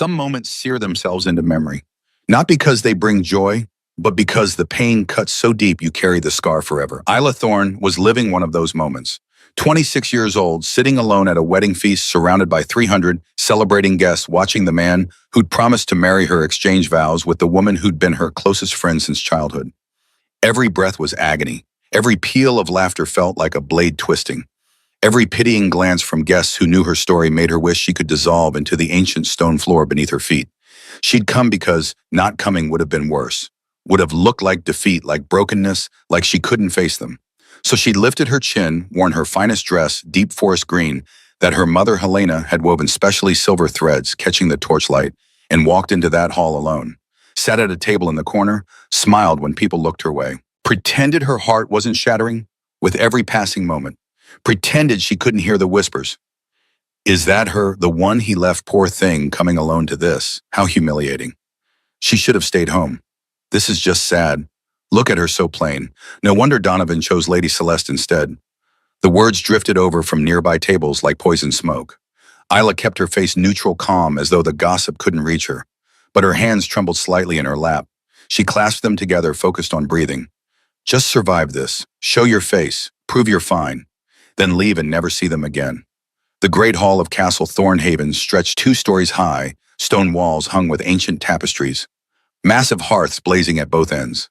Some moments sear themselves into memory, not because they bring joy, but because the pain cuts so deep you carry the scar forever. Isla Thorne was living one of those moments. 26 years old, sitting alone at a wedding feast surrounded by 300 celebrating guests, watching the man who'd promised to marry her exchange vows with the woman who'd been her closest friend since childhood. Every breath was agony. Every peal of laughter felt like a blade twisting. Every pitying glance from guests who knew her story made her wish she could dissolve into the ancient stone floor beneath her feet. She'd come because not coming would have been worse, would have looked like defeat, like brokenness, like she couldn't face them. So she lifted her chin, worn her finest dress, deep forest green, that her mother Helena had woven specially silver threads, catching the torchlight, and walked into that hall alone. Sat at a table in the corner, smiled when people looked her way. Pretended her heart wasn't shattering with every passing moment. Pretended she couldn't hear the whispers. Is that her, the one he left, poor thing, coming alone to this? How humiliating. She should have stayed home. This is just sad. Look at her so plain. No wonder Donovan chose Lady Celeste instead. The words drifted over from nearby tables like poison smoke. Isla kept her face neutral, calm, as though the gossip couldn't reach her. But her hands trembled slightly in her lap. She clasped them together, focused on breathing. Just survive this. Show your face. Prove you're fine. Then leave and never see them again. The great hall of Castle Thornhaven stretched 2 stories high, stone walls hung with ancient tapestries. Massive hearths blazing at both ends.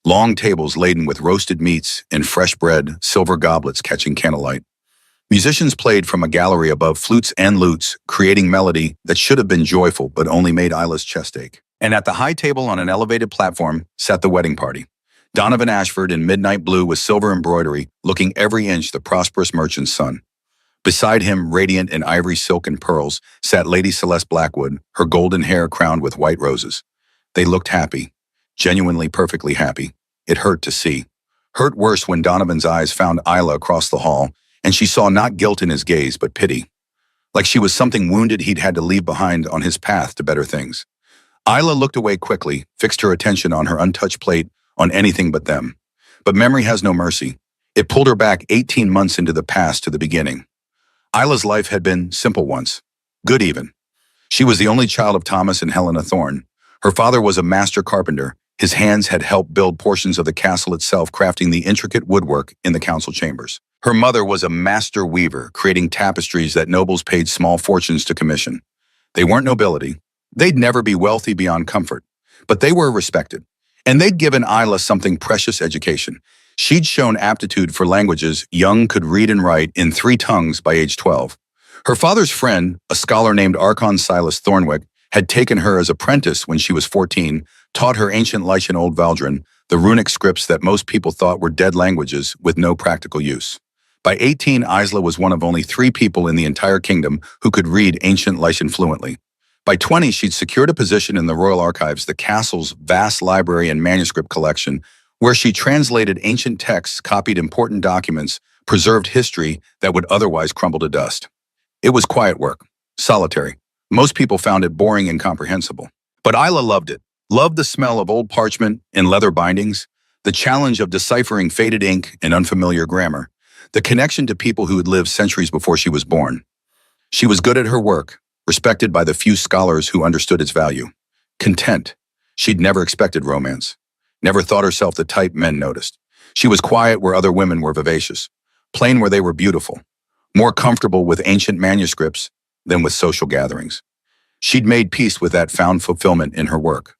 Long tables laden with roasted meats and fresh bread, silver goblets catching candlelight. Musicians played from a gallery above, flutes and lutes, creating melody that should have been joyful but only made Isla's chest ache. And at the high table on an elevated platform sat the wedding party. Donovan Ashford in midnight blue with silver embroidery, looking every inch the prosperous merchant's son. Beside him, radiant in ivory, silk, and pearls, sat Lady Celeste Blackwood, her golden hair crowned with white roses. They looked happy. Genuinely perfectly happy. It hurt to see. Hurt worse when Donovan's eyes found Isla across the hall, and she saw not guilt in his gaze, but pity. Like she was something wounded he'd had to leave behind on his path to better things. Isla looked away quickly, fixed her attention on her untouched plate, on anything but them. But memory has no mercy. It pulled her back 18 months into the past to the beginning. Isla's life had been simple once. Good even. She was the only child of Thomas and Helena Thorne. Her father was a master carpenter. His hands had helped build portions of the castle itself, crafting the intricate woodwork in the council chambers. Her mother was a master weaver, creating tapestries that nobles paid small fortunes to commission. They weren't nobility. They'd never be wealthy beyond comfort. But they were respected. And they'd given Isla something precious: education. She'd shown aptitude for languages. Young could read and write in 3 tongues by age 12. Her father's friend, a scholar named Archon Silas Thornwick, had taken her as apprentice when she was 14, taught her ancient Lycian Old Valdran, the runic scripts that most people thought were dead languages with no practical use. By 18, Isla was one of only 3 people in the entire kingdom who could read ancient Lycian fluently. By 20, she'd secured a position in the Royal Archives, the castle's vast library and manuscript collection, where she translated ancient texts, copied important documents, preserved history that would otherwise crumble to dust. It was quiet work, solitary. Most people found it boring and incomprehensible. But Isla loved it. Loved the smell of old parchment and leather bindings, the challenge of deciphering faded ink and unfamiliar grammar, the connection to people who had lived centuries before she was born. She was good at her work, respected by the few scholars who understood its value. Content. She'd never expected romance. Never thought herself the type men noticed. She was quiet where other women were vivacious, plain where they were beautiful, more comfortable with ancient manuscripts than with social gatherings. She'd made peace with that, found fulfillment in her work.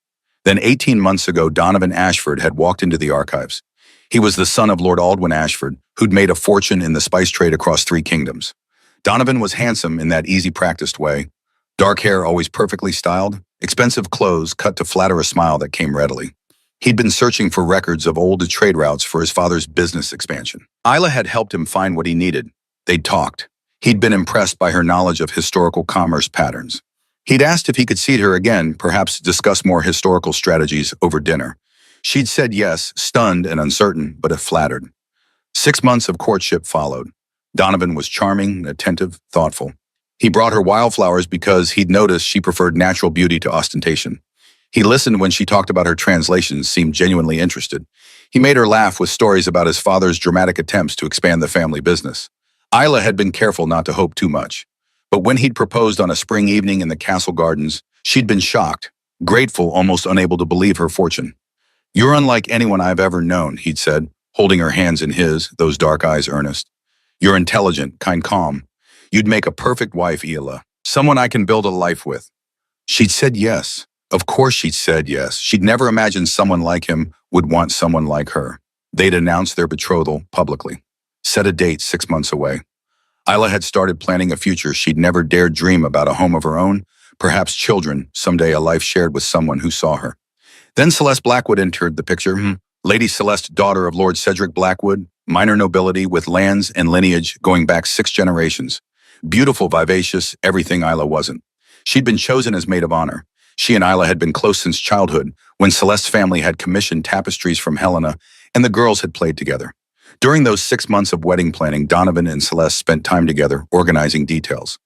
Then 18 months ago, Donovan Ashford had walked into the archives. He was the son of Lord Aldwin Ashford, who'd made a fortune in the spice trade across 3 kingdoms. Donovan was handsome in that easy, practiced way. Dark hair always perfectly styled, expensive clothes cut to flatter a smile that came readily. He'd been searching for records of old trade routes for his father's business expansion. Isla had helped him find what he needed. They'd talked. He'd been impressed by her knowledge of historical commerce patterns. He'd asked if he could see her again, perhaps discuss more historical strategies over dinner. She'd said yes, stunned and uncertain, but flattered. 6 months of courtship followed. Donovan was charming, attentive, thoughtful. He brought her wildflowers because he'd noticed she preferred natural beauty to ostentation. He listened when she talked about her translations, seemed genuinely interested. He made her laugh with stories about his father's dramatic attempts to expand the family business. Isla had been careful not to hope too much. But when he'd proposed on a spring evening in the castle gardens, She'd been shocked, grateful, almost unable to believe her fortune. "You're unlike anyone I've ever known," he'd said, holding her hands in his, those dark eyes earnest. "You're intelligent, calm. You'd make a perfect wife, Isla. Someone I can build a life with." She'd said yes. Of course she'd said yes. She'd never imagined someone like him would want someone like her. They'd announced their betrothal publicly. Set a date 6 months away. Isla had started planning a future she'd never dared dream about, a home of her own, perhaps children, someday a life shared with someone who saw her. Then Celeste Blackwood entered the picture. Lady Celeste, daughter of Lord Cedric Blackwood, minor nobility with lands and lineage going back 6 generations. Beautiful, vivacious, everything Isla wasn't. She'd been chosen as maid of honor. She and Isla had been close since childhood, when Celeste's family had commissioned tapestries from Helena, and the girls had played together. During those 6 months of wedding planning, Donovan and Celeste spent time together, organizing details.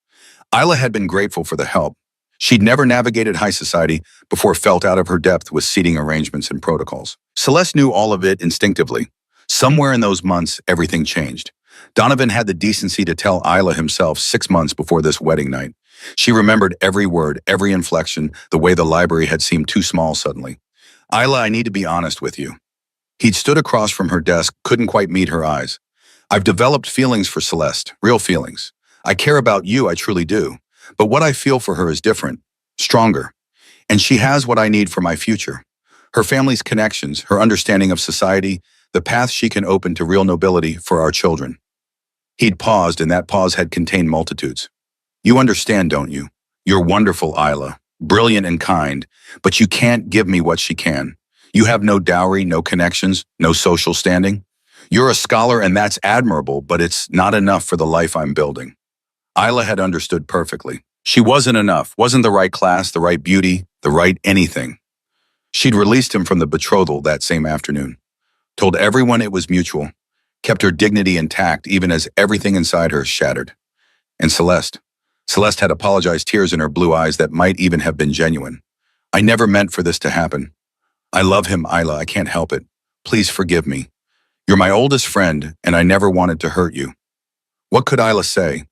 Isla had been grateful for the help. She'd never navigated high society before, felt out of her depth with seating arrangements and protocols. Celeste knew all of it instinctively. Somewhere in those months, everything changed. Donovan had the decency to tell Isla himself 6 months before this wedding night. She remembered every word, every inflection, the way the library had seemed too small suddenly. "Isla, I need to be honest with you." He'd stood across from her desk, couldn't quite meet her eyes. "I've developed feelings for Celeste, real feelings. I care about you, I truly do. But what I feel for her is different, stronger. And she has what I need for my future. Her family's connections, her understanding of society, the path she can open to real nobility for our children." He'd paused, and that pause had contained multitudes. "You understand, don't you? You're wonderful, Isla, brilliant and kind, but you can't give me what she can. You have no dowry, no connections, no social standing. You're a scholar, and that's admirable, but it's not enough for the life I'm building." Isla had understood perfectly. She wasn't enough, wasn't the right class, the right beauty, the right anything. She'd released him from the betrothal that same afternoon, told everyone it was mutual, kept her dignity intact even as everything inside her shattered. And Celeste had apologized, tears in her blue eyes that might even have been genuine. "I never meant for this to happen. I love him, Isla, I can't help it. Please forgive me. You're my oldest friend, and I never wanted to hurt you." What could Isla say?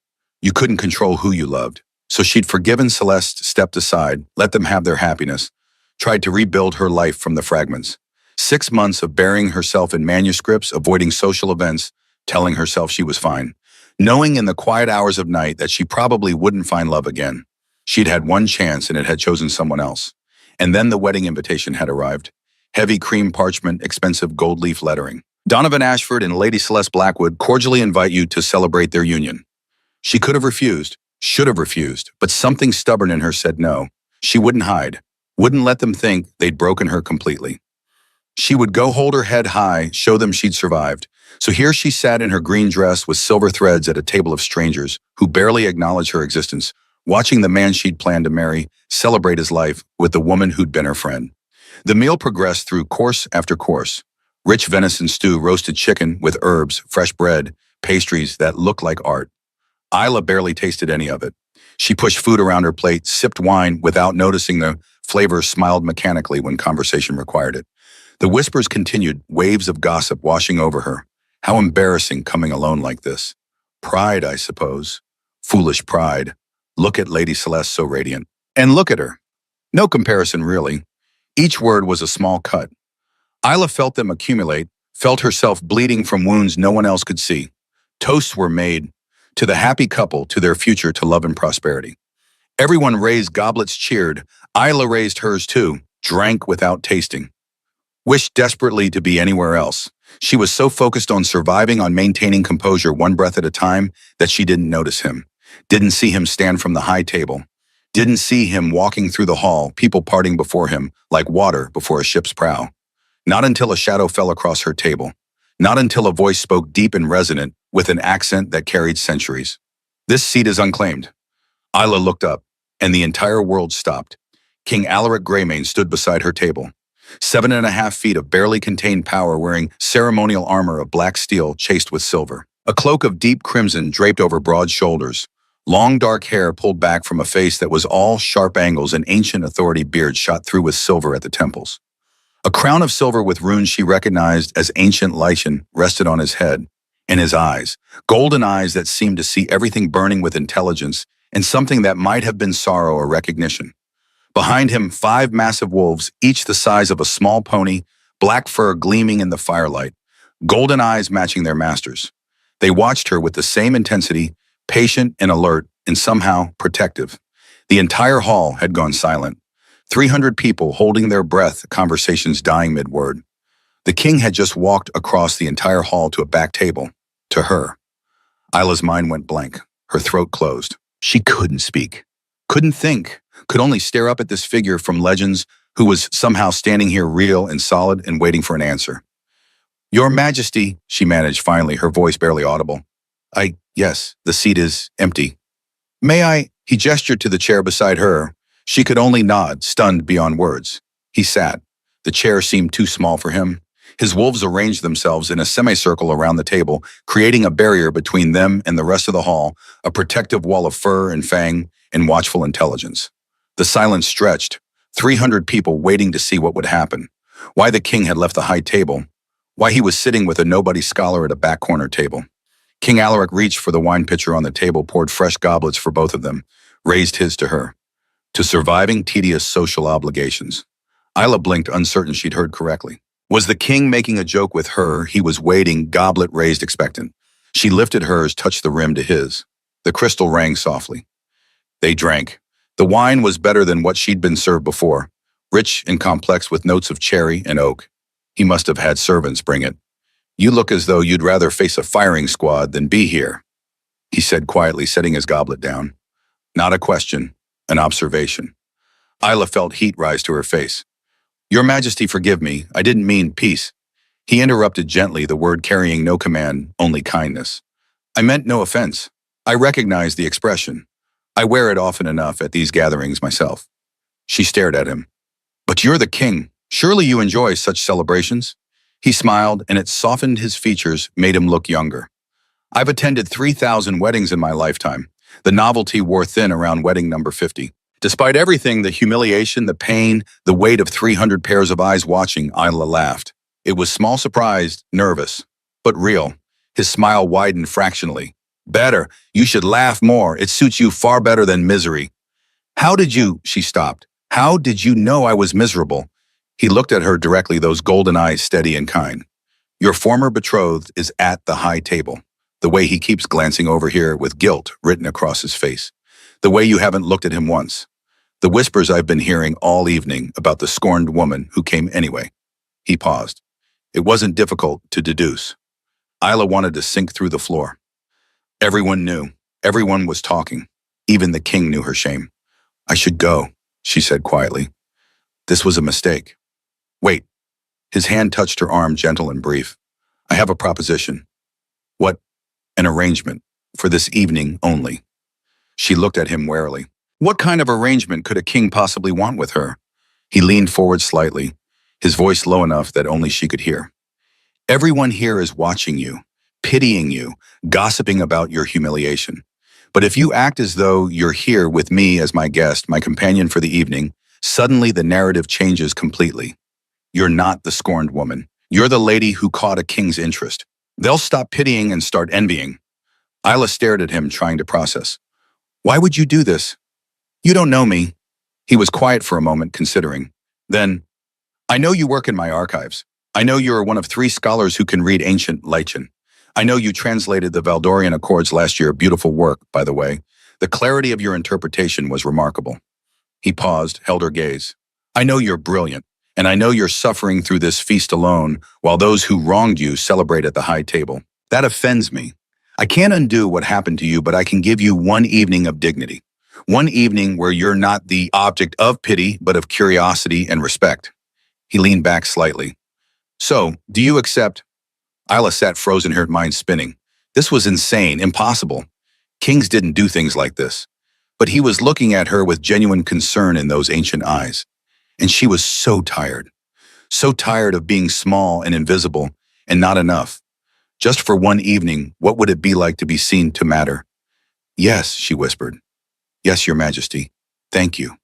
You couldn't control who you loved. So she'd forgiven Celeste, stepped aside, let them have their happiness, tried to rebuild her life from the fragments. 6 months of burying herself in manuscripts, avoiding social events, telling herself she was fine, knowing in the quiet hours of night that she probably wouldn't find love again. She'd had one chance, and it had chosen someone else. And then the wedding invitation had arrived. Heavy cream parchment, expensive gold leaf lettering. "Donovan Ashford and Lady Celeste Blackwood cordially invite you to celebrate their union." She could have refused, should have refused, but something stubborn in her said no. She wouldn't hide, wouldn't let them think they'd broken her completely. She would go hold her head high, show them she'd survived. So here she sat in her green dress with silver threads at a table of strangers who barely acknowledged her existence, watching the man she'd planned to marry celebrate his life with the woman who'd been her friend. The meal progressed through course after course. Rich venison stew, roasted chicken with herbs, fresh bread, pastries that looked like art. Isla barely tasted any of it. She pushed food around her plate, sipped wine without noticing the flavor, smiled mechanically when conversation required it. The whispers continued, waves of gossip washing over her. How embarrassing coming alone like this. Pride, I suppose. Foolish pride. Look at Lady Celeste, so radiant. And look at her. No comparison, really. Each word was a small cut. Isla felt them accumulate, felt herself bleeding from wounds no one else could see. Toasts were made to the happy couple, to their future, to love and prosperity. Everyone raised goblets, cheered. Isla raised hers too, drank without tasting. Wished desperately to be anywhere else. She was so focused on surviving, on maintaining composure one breath at a time, that she didn't notice him. Didn't see him stand from the high table. Didn't see him walking through the hall, people parting before him, like water before a ship's prow. Not until a shadow fell across her table. Not until a voice spoke deep and resonant, with an accent that carried centuries. "This seat is unclaimed." Isla looked up, and the entire world stopped. King Alaric Greymane stood beside her table. 7.5 feet of barely contained power, wearing ceremonial armor of black steel chased with silver. A cloak of deep crimson draped over broad shoulders. Long dark hair pulled back from a face that was all sharp angles, and ancient authority beard shot through with silver at the temples. A crown of silver with runes she recognized as ancient lichen rested on his head, and his eyes, golden eyes that seemed to see everything, burning with intelligence and something that might have been sorrow or recognition. Behind him, 5 massive wolves, each the size of a small pony, black fur gleaming in the firelight, golden eyes matching their masters. They watched her with the same intensity, patient and alert, and somehow protective. The entire hall had gone silent. 300 people holding their breath, conversations dying mid-word. The king had just walked across the entire hall to a back table, to her. Isla's mind went blank. Her throat closed. She couldn't speak, couldn't think, could only stare up at this figure from legends who was somehow standing here real and solid and waiting for an answer. Your Majesty, she managed finally, her voice barely audible. Yes, the seat is empty. May I? He gestured to the chair beside her. She could only nod, stunned beyond words. He sat. The chair seemed too small for him. His wolves arranged themselves in a semicircle around the table, creating a barrier between them and the rest of the hall, a protective wall of fur and fang and watchful intelligence. The silence stretched, 300 people waiting to see what would happen, why the king had left the high table, why he was sitting with a nobody scholar at a back corner table. King Alaric reached for the wine pitcher on the table, poured fresh goblets for both of them, raised his to her. To surviving tedious social obligations. Isla blinked, uncertain she'd heard correctly. Was the king making a joke with her? He was waiting, goblet raised expectant. She lifted hers, touched the rim to his. The crystal rang softly. They drank. The wine was better than what she'd been served before, rich and complex with notes of cherry and oak. He must have had servants bring it. You look as though you'd rather face a firing squad than be here, he said quietly, setting his goblet down. Not a question, an observation. Isla felt heat rise to her face. Your Majesty, forgive me, I didn't mean peace. He interrupted gently, the word carrying no command, only kindness. I meant no offense. I recognize the expression. I wear it often enough at these gatherings myself. She stared at him. But you're the king. Surely you enjoy such celebrations? He smiled, and it softened his features, made him look younger. I've attended 3,000 weddings in my lifetime. The novelty wore thin around wedding number 50. Despite everything, the humiliation, the pain, the weight of 300 pairs of eyes watching, Isla laughed. It was small, surprised, nervous, but real. His smile widened fractionally. Better. You should laugh more. It suits you far better than misery. How did you? She stopped. How did you know I was miserable? He looked at her directly, those golden eyes steady and kind. Your former betrothed is at the high table. The way he keeps glancing over here with guilt written across his face. The way you haven't looked at him once. The whispers I've been hearing all evening about the scorned woman who came anyway. He paused. It wasn't difficult to deduce. Isla wanted to sink through the floor. Everyone knew. Everyone was talking. Even the king knew her shame. I should go, she said quietly. This was a mistake. Wait. His hand touched her arm, gentle and brief. I have a proposition. What? An arrangement. For this evening only. She looked at him warily. What kind of arrangement could a king possibly want with her? He leaned forward slightly, his voice low enough that only she could hear. Everyone here is watching you, pitying you, gossiping about your humiliation. But if you act as though you're here with me as my guest, my companion for the evening, suddenly the narrative changes completely. You're not the scorned woman. You're the lady who caught a king's interest. They'll stop pitying and start envying. Isla stared at him, trying to process. Why would you do this? You don't know me. He was quiet for a moment, considering. Then, I know you work in my archives. I know you're one of 3 scholars who can read ancient Lycian. I know you translated the Valdorian Accords last year, beautiful work, by the way. The clarity of your interpretation was remarkable. He paused, held her gaze. I know you're brilliant, and I know you're suffering through this feast alone, while those who wronged you celebrate at the high table. That offends me. I can't undo what happened to you, but I can give you one evening of dignity. One evening where you're not the object of pity, but of curiosity and respect. He leaned back slightly. So, do you accept? Isla sat frozen, her mind spinning. This was insane, impossible. Kings didn't do things like this. But he was looking at her with genuine concern in those ancient eyes. And she was so tired. So tired of being small and invisible, and not enough. Just for one evening, what would it be like to be seen to matter? Yes, she whispered. Yes, Your Majesty. Thank you.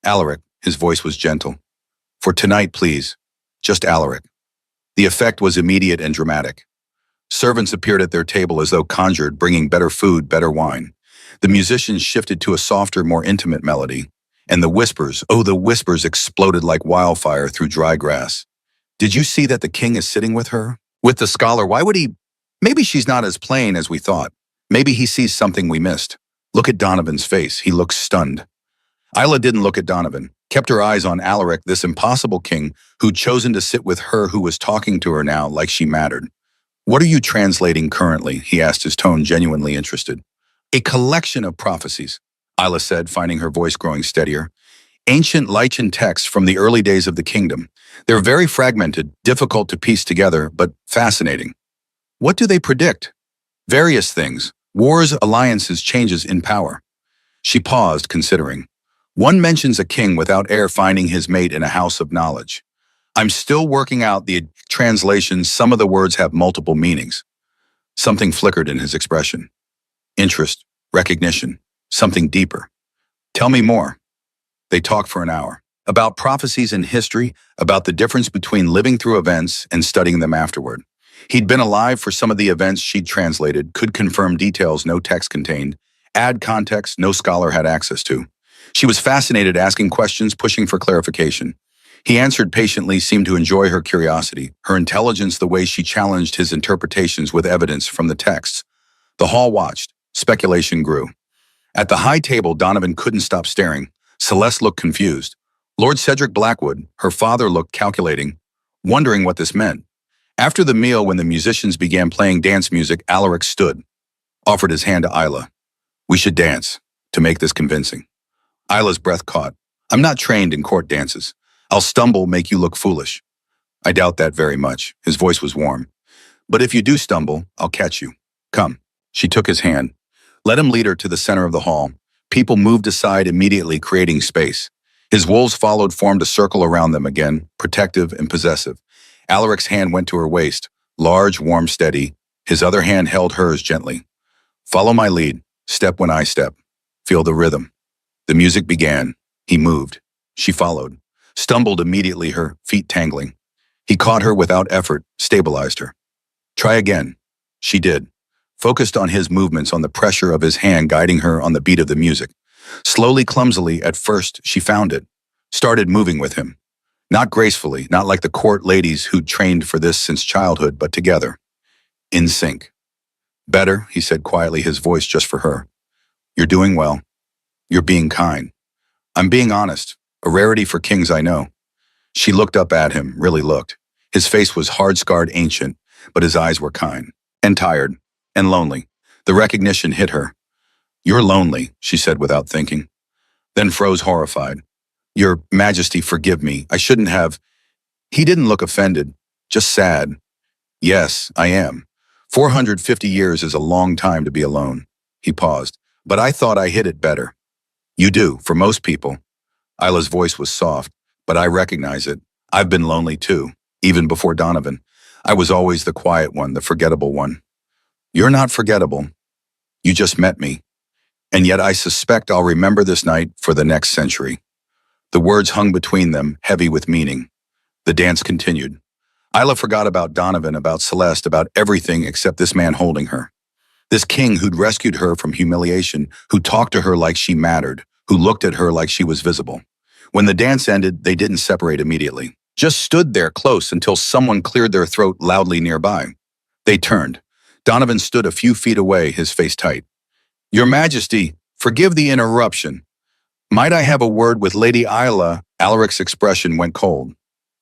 Alaric, his voice was gentle. For tonight, please. Just Alaric. The effect was immediate and dramatic. Servants appeared at their table as though conjured, bringing better food, better wine. The musicians shifted to a softer, more intimate melody. And the whispers, oh, the whispers exploded like wildfire through dry grass. Did you see that the king is sitting with her? With the scholar, why would he? Maybe she's not as plain as we thought. Maybe he sees something we missed. Look at Donovan's face. He looks stunned. Isla didn't look at Donovan, kept her eyes on Alaric, this impossible king who'd chosen to sit with her, who was talking to her now like she mattered. What are you translating currently? He asked, his tone genuinely interested. A collection of prophecies, Isla said, finding her voice growing steadier. Ancient Lycian texts from the early days of the kingdom. They're very fragmented, difficult to piece together, but fascinating. What do they predict? Various things. Wars, alliances, changes in power. She paused, considering. One mentions a king without heir finding his mate in a house of knowledge. I'm still working out the translations. Some of the words have multiple meanings. Something flickered in his expression. Interest, recognition, something deeper. Tell me more. They talked for an hour. About prophecies in history, about the difference between living through events and studying them afterward. He'd been alive for some of the events she'd translated, could confirm details no text contained, add context no scholar had access to. She was fascinated, asking questions, pushing for clarification. He answered patiently, seemed to enjoy her curiosity, her intelligence, the way she challenged his interpretations with evidence from the texts. The hall watched. Speculation grew. At the high table, Donovan couldn't stop staring. Celeste looked confused. Lord Cedric Blackwood, her father, looked calculating, wondering what this meant. After the meal, when the musicians began playing dance music, Alaric stood, offered his hand to Isla. We should dance, to make this convincing. Isla's breath caught. I'm not trained in court dances. I'll stumble, make you look foolish. I doubt that very much. His voice was warm. But if you do stumble, I'll catch you. Come. She took his hand. Let him lead her to the center of the hall. People moved aside immediately, creating space. His wolves followed, formed a circle around them again, protective and possessive. Alaric's hand went to her waist, large, warm, steady. His other hand held hers gently. Follow my lead. Step when I step. Feel the rhythm. The music began. He moved. She followed. Stumbled immediately, her feet tangling. He caught her without effort, stabilized her. Try again. She did. Focused on his movements, on the pressure of his hand guiding her on the beat of the music. Slowly, clumsily, at first, she found it. Started moving with him. Not gracefully, not like the court ladies who'd trained for this since childhood, but together. In sync. Better, he said quietly, his voice just for her. You're doing well. You're being kind. I'm being honest, a rarity for kings I know. She looked up at him, really looked. His face was hard-scarred, ancient, but his eyes were kind. And tired. And lonely. The recognition hit her. You're lonely, she said without thinking. Then froze, horrified. Your Majesty, forgive me. I shouldn't have. He didn't look offended, just sad. Yes, I am. 450 years is a long time to be alone. He paused. But I thought I hid it better. You do, for most people. Isla's voice was soft, but I recognize it. I've been lonely too, even before Donovan. I was always the quiet one, the forgettable one. You're not forgettable. You just met me. And yet I suspect I'll remember this night for the next century. The words hung between them, heavy with meaning. The dance continued. Isla forgot about Donovan, about Celeste, about everything except this man holding her. This king who'd rescued her from humiliation, who talked to her like she mattered, who looked at her like she was visible. When the dance ended, they didn't separate immediately. Just stood there close until someone cleared their throat loudly nearby. They turned. Donovan stood a few feet away, his face tight. Your Majesty, forgive the interruption. Might I have a word with Lady Isla? Alaric's expression went cold.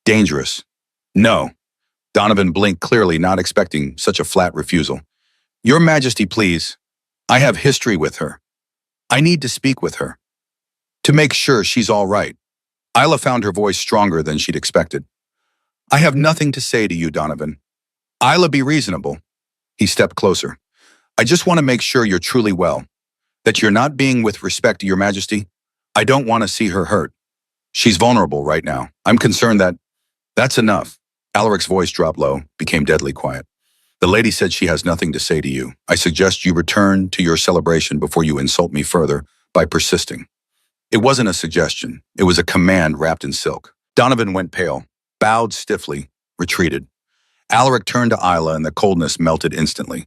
Dangerous. No. Donovan blinked clearly, not expecting such a flat refusal. Your Majesty, please. I have history with her. I need to speak with her. To make sure she's all right. Isla found her voice stronger than she'd expected. I have nothing to say to you, Donovan. Isla, be reasonable. He stepped closer. I just want to make sure you're truly well. That you're not being with respect to your Majesty. I don't want to see her hurt. She's vulnerable right now. I'm concerned that... That's enough. Alaric's voice dropped low, became deadly quiet. The lady said she has nothing to say to you. I suggest you return to your celebration before you insult me further by persisting. It wasn't a suggestion. It was a command wrapped in silk. Donovan went pale, bowed stiffly, retreated. Alaric turned to Isla and the coldness melted instantly.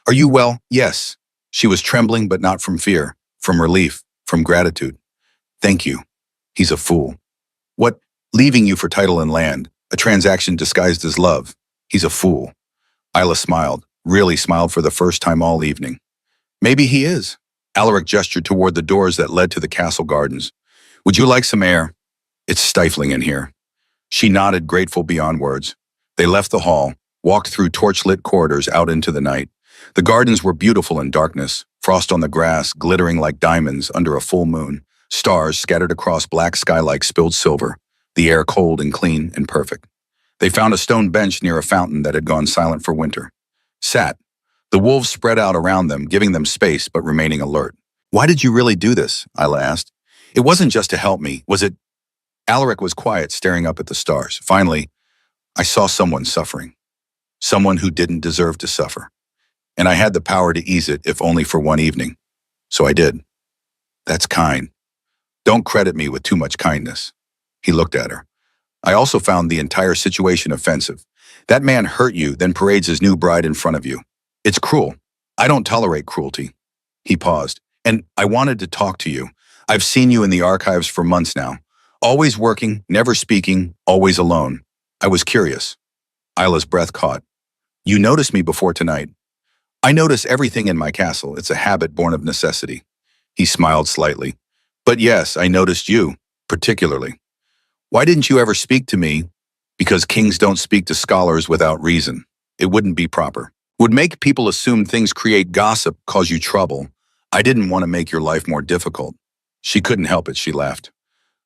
Are you well? Yes. She was trembling, but not from fear, from relief, from gratitude. Thank you. He's a fool. What? Leaving you for title and land, a transaction disguised as love. He's a fool. Isla smiled, really smiled for the first time all evening. Maybe he is. Alaric gestured toward the doors that led to the castle gardens. Would you like some air? It's stifling in here. She nodded, grateful beyond words. They left the hall, walked through torch-lit corridors out into the night. The gardens were beautiful in darkness, frost on the grass glittering like diamonds under a full moon, stars scattered across black sky like spilled silver, the air cold and clean and perfect. They found a stone bench near a fountain that had gone silent for winter. Sat. The wolves spread out around them, giving them space but remaining alert. Why did you really do this? Isla asked. It wasn't just to help me, was it? Alaric was quiet, staring up at the stars. Finally, I saw someone suffering. Someone who didn't deserve to suffer. And I had the power to ease it, if only for one evening. So I did. That's kind. Don't credit me with too much kindness. He looked at her. I also found the entire situation offensive. That man hurt you, then parades his new bride in front of you. It's cruel. I don't tolerate cruelty. He paused. And I wanted to talk to you. I've seen you in the archives for months now. Always working, never speaking, always alone. I was curious. Isla's breath caught. You noticed me before tonight. I notice everything in my castle. It's a habit born of necessity. He smiled slightly. But yes, I noticed you, particularly. Why didn't you ever speak to me? Because kings don't speak to scholars without reason. It wouldn't be proper. Would make people assume things create gossip, cause you trouble. I didn't want to make your life more difficult. She couldn't help it, she laughed.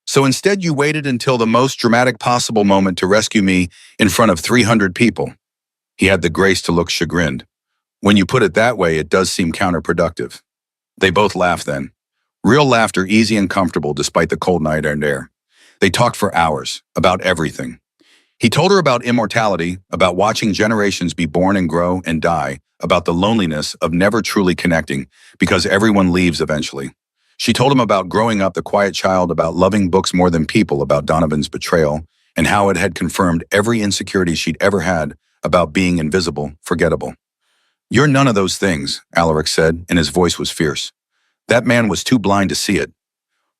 So instead you waited until the most dramatic possible moment to rescue me in front of 300 people. He had the grace to look chagrined. When you put it that way, it does seem counterproductive. They both laughed then. Real laughter, easy and comfortable despite the cold night and air. They talked for hours, about everything. He told her about immortality, about watching generations be born and grow and die, about the loneliness of never truly connecting, because everyone leaves eventually. She told him about growing up the quiet child, about loving books more than people, about Donovan's betrayal, and how it had confirmed every insecurity she'd ever had about being invisible, forgettable. You're none of those things, Alaric said, and his voice was fierce. That man was too blind to see it.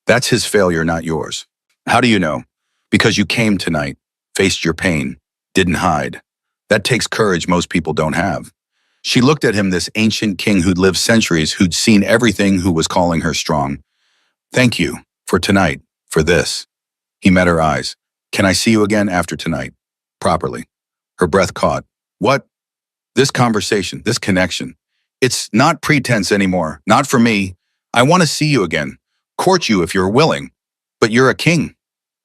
That's his failure, not yours. How do you know? Because you came tonight, faced your pain, didn't hide. That takes courage most people don't have. She looked at him, this ancient king who'd lived centuries, who'd seen everything, who was calling her strong. Thank you, for tonight, for this. He met her eyes. Can I see you again after tonight? Properly. Her breath caught. What? This conversation, this connection. It's not pretense anymore, not for me. I want to see you again, court you if you're willing. But you're a king,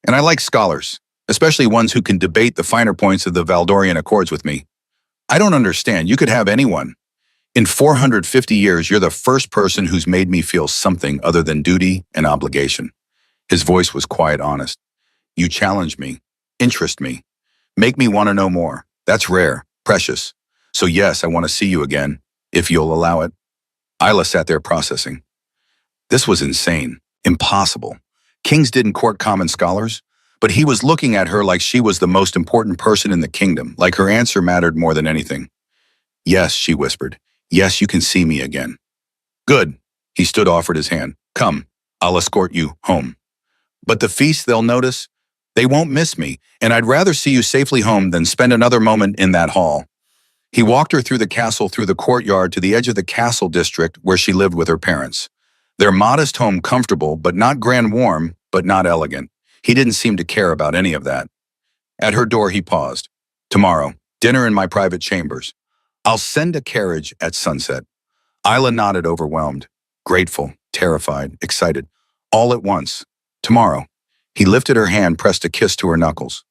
and I like scholars, especially ones who can debate the finer points of the Valdorian Accords with me. I don't understand. You could have anyone. In 450 years, you're the first person who's made me feel something other than duty and obligation. His voice was quiet, honest. You challenge me, interest me, make me want to know more. That's rare, precious. So yes, I want to see you again, if you'll allow it. Isla sat there processing. This was insane, impossible. Kings didn't court common scholars, but he was looking at her like she was the most important person in the kingdom, like her answer mattered more than anything. Yes, she whispered. Yes, you can see me again. Good. He stood, offered his hand. Come, I'll escort you home. But the feast, they'll notice. They won't miss me, and I'd rather see you safely home than spend another moment in that hall. He walked her through the castle, through the courtyard, to the edge of the castle district where she lived with her parents. Their modest home, comfortable, but not grand, warm, but not elegant. He didn't seem to care about any of that. At her door, he paused. Tomorrow, dinner in my private chambers. I'll send a carriage at sunset. Isla nodded, overwhelmed, grateful, terrified, excited, all at once. Tomorrow. He lifted her hand, pressed a kiss to her knuckles.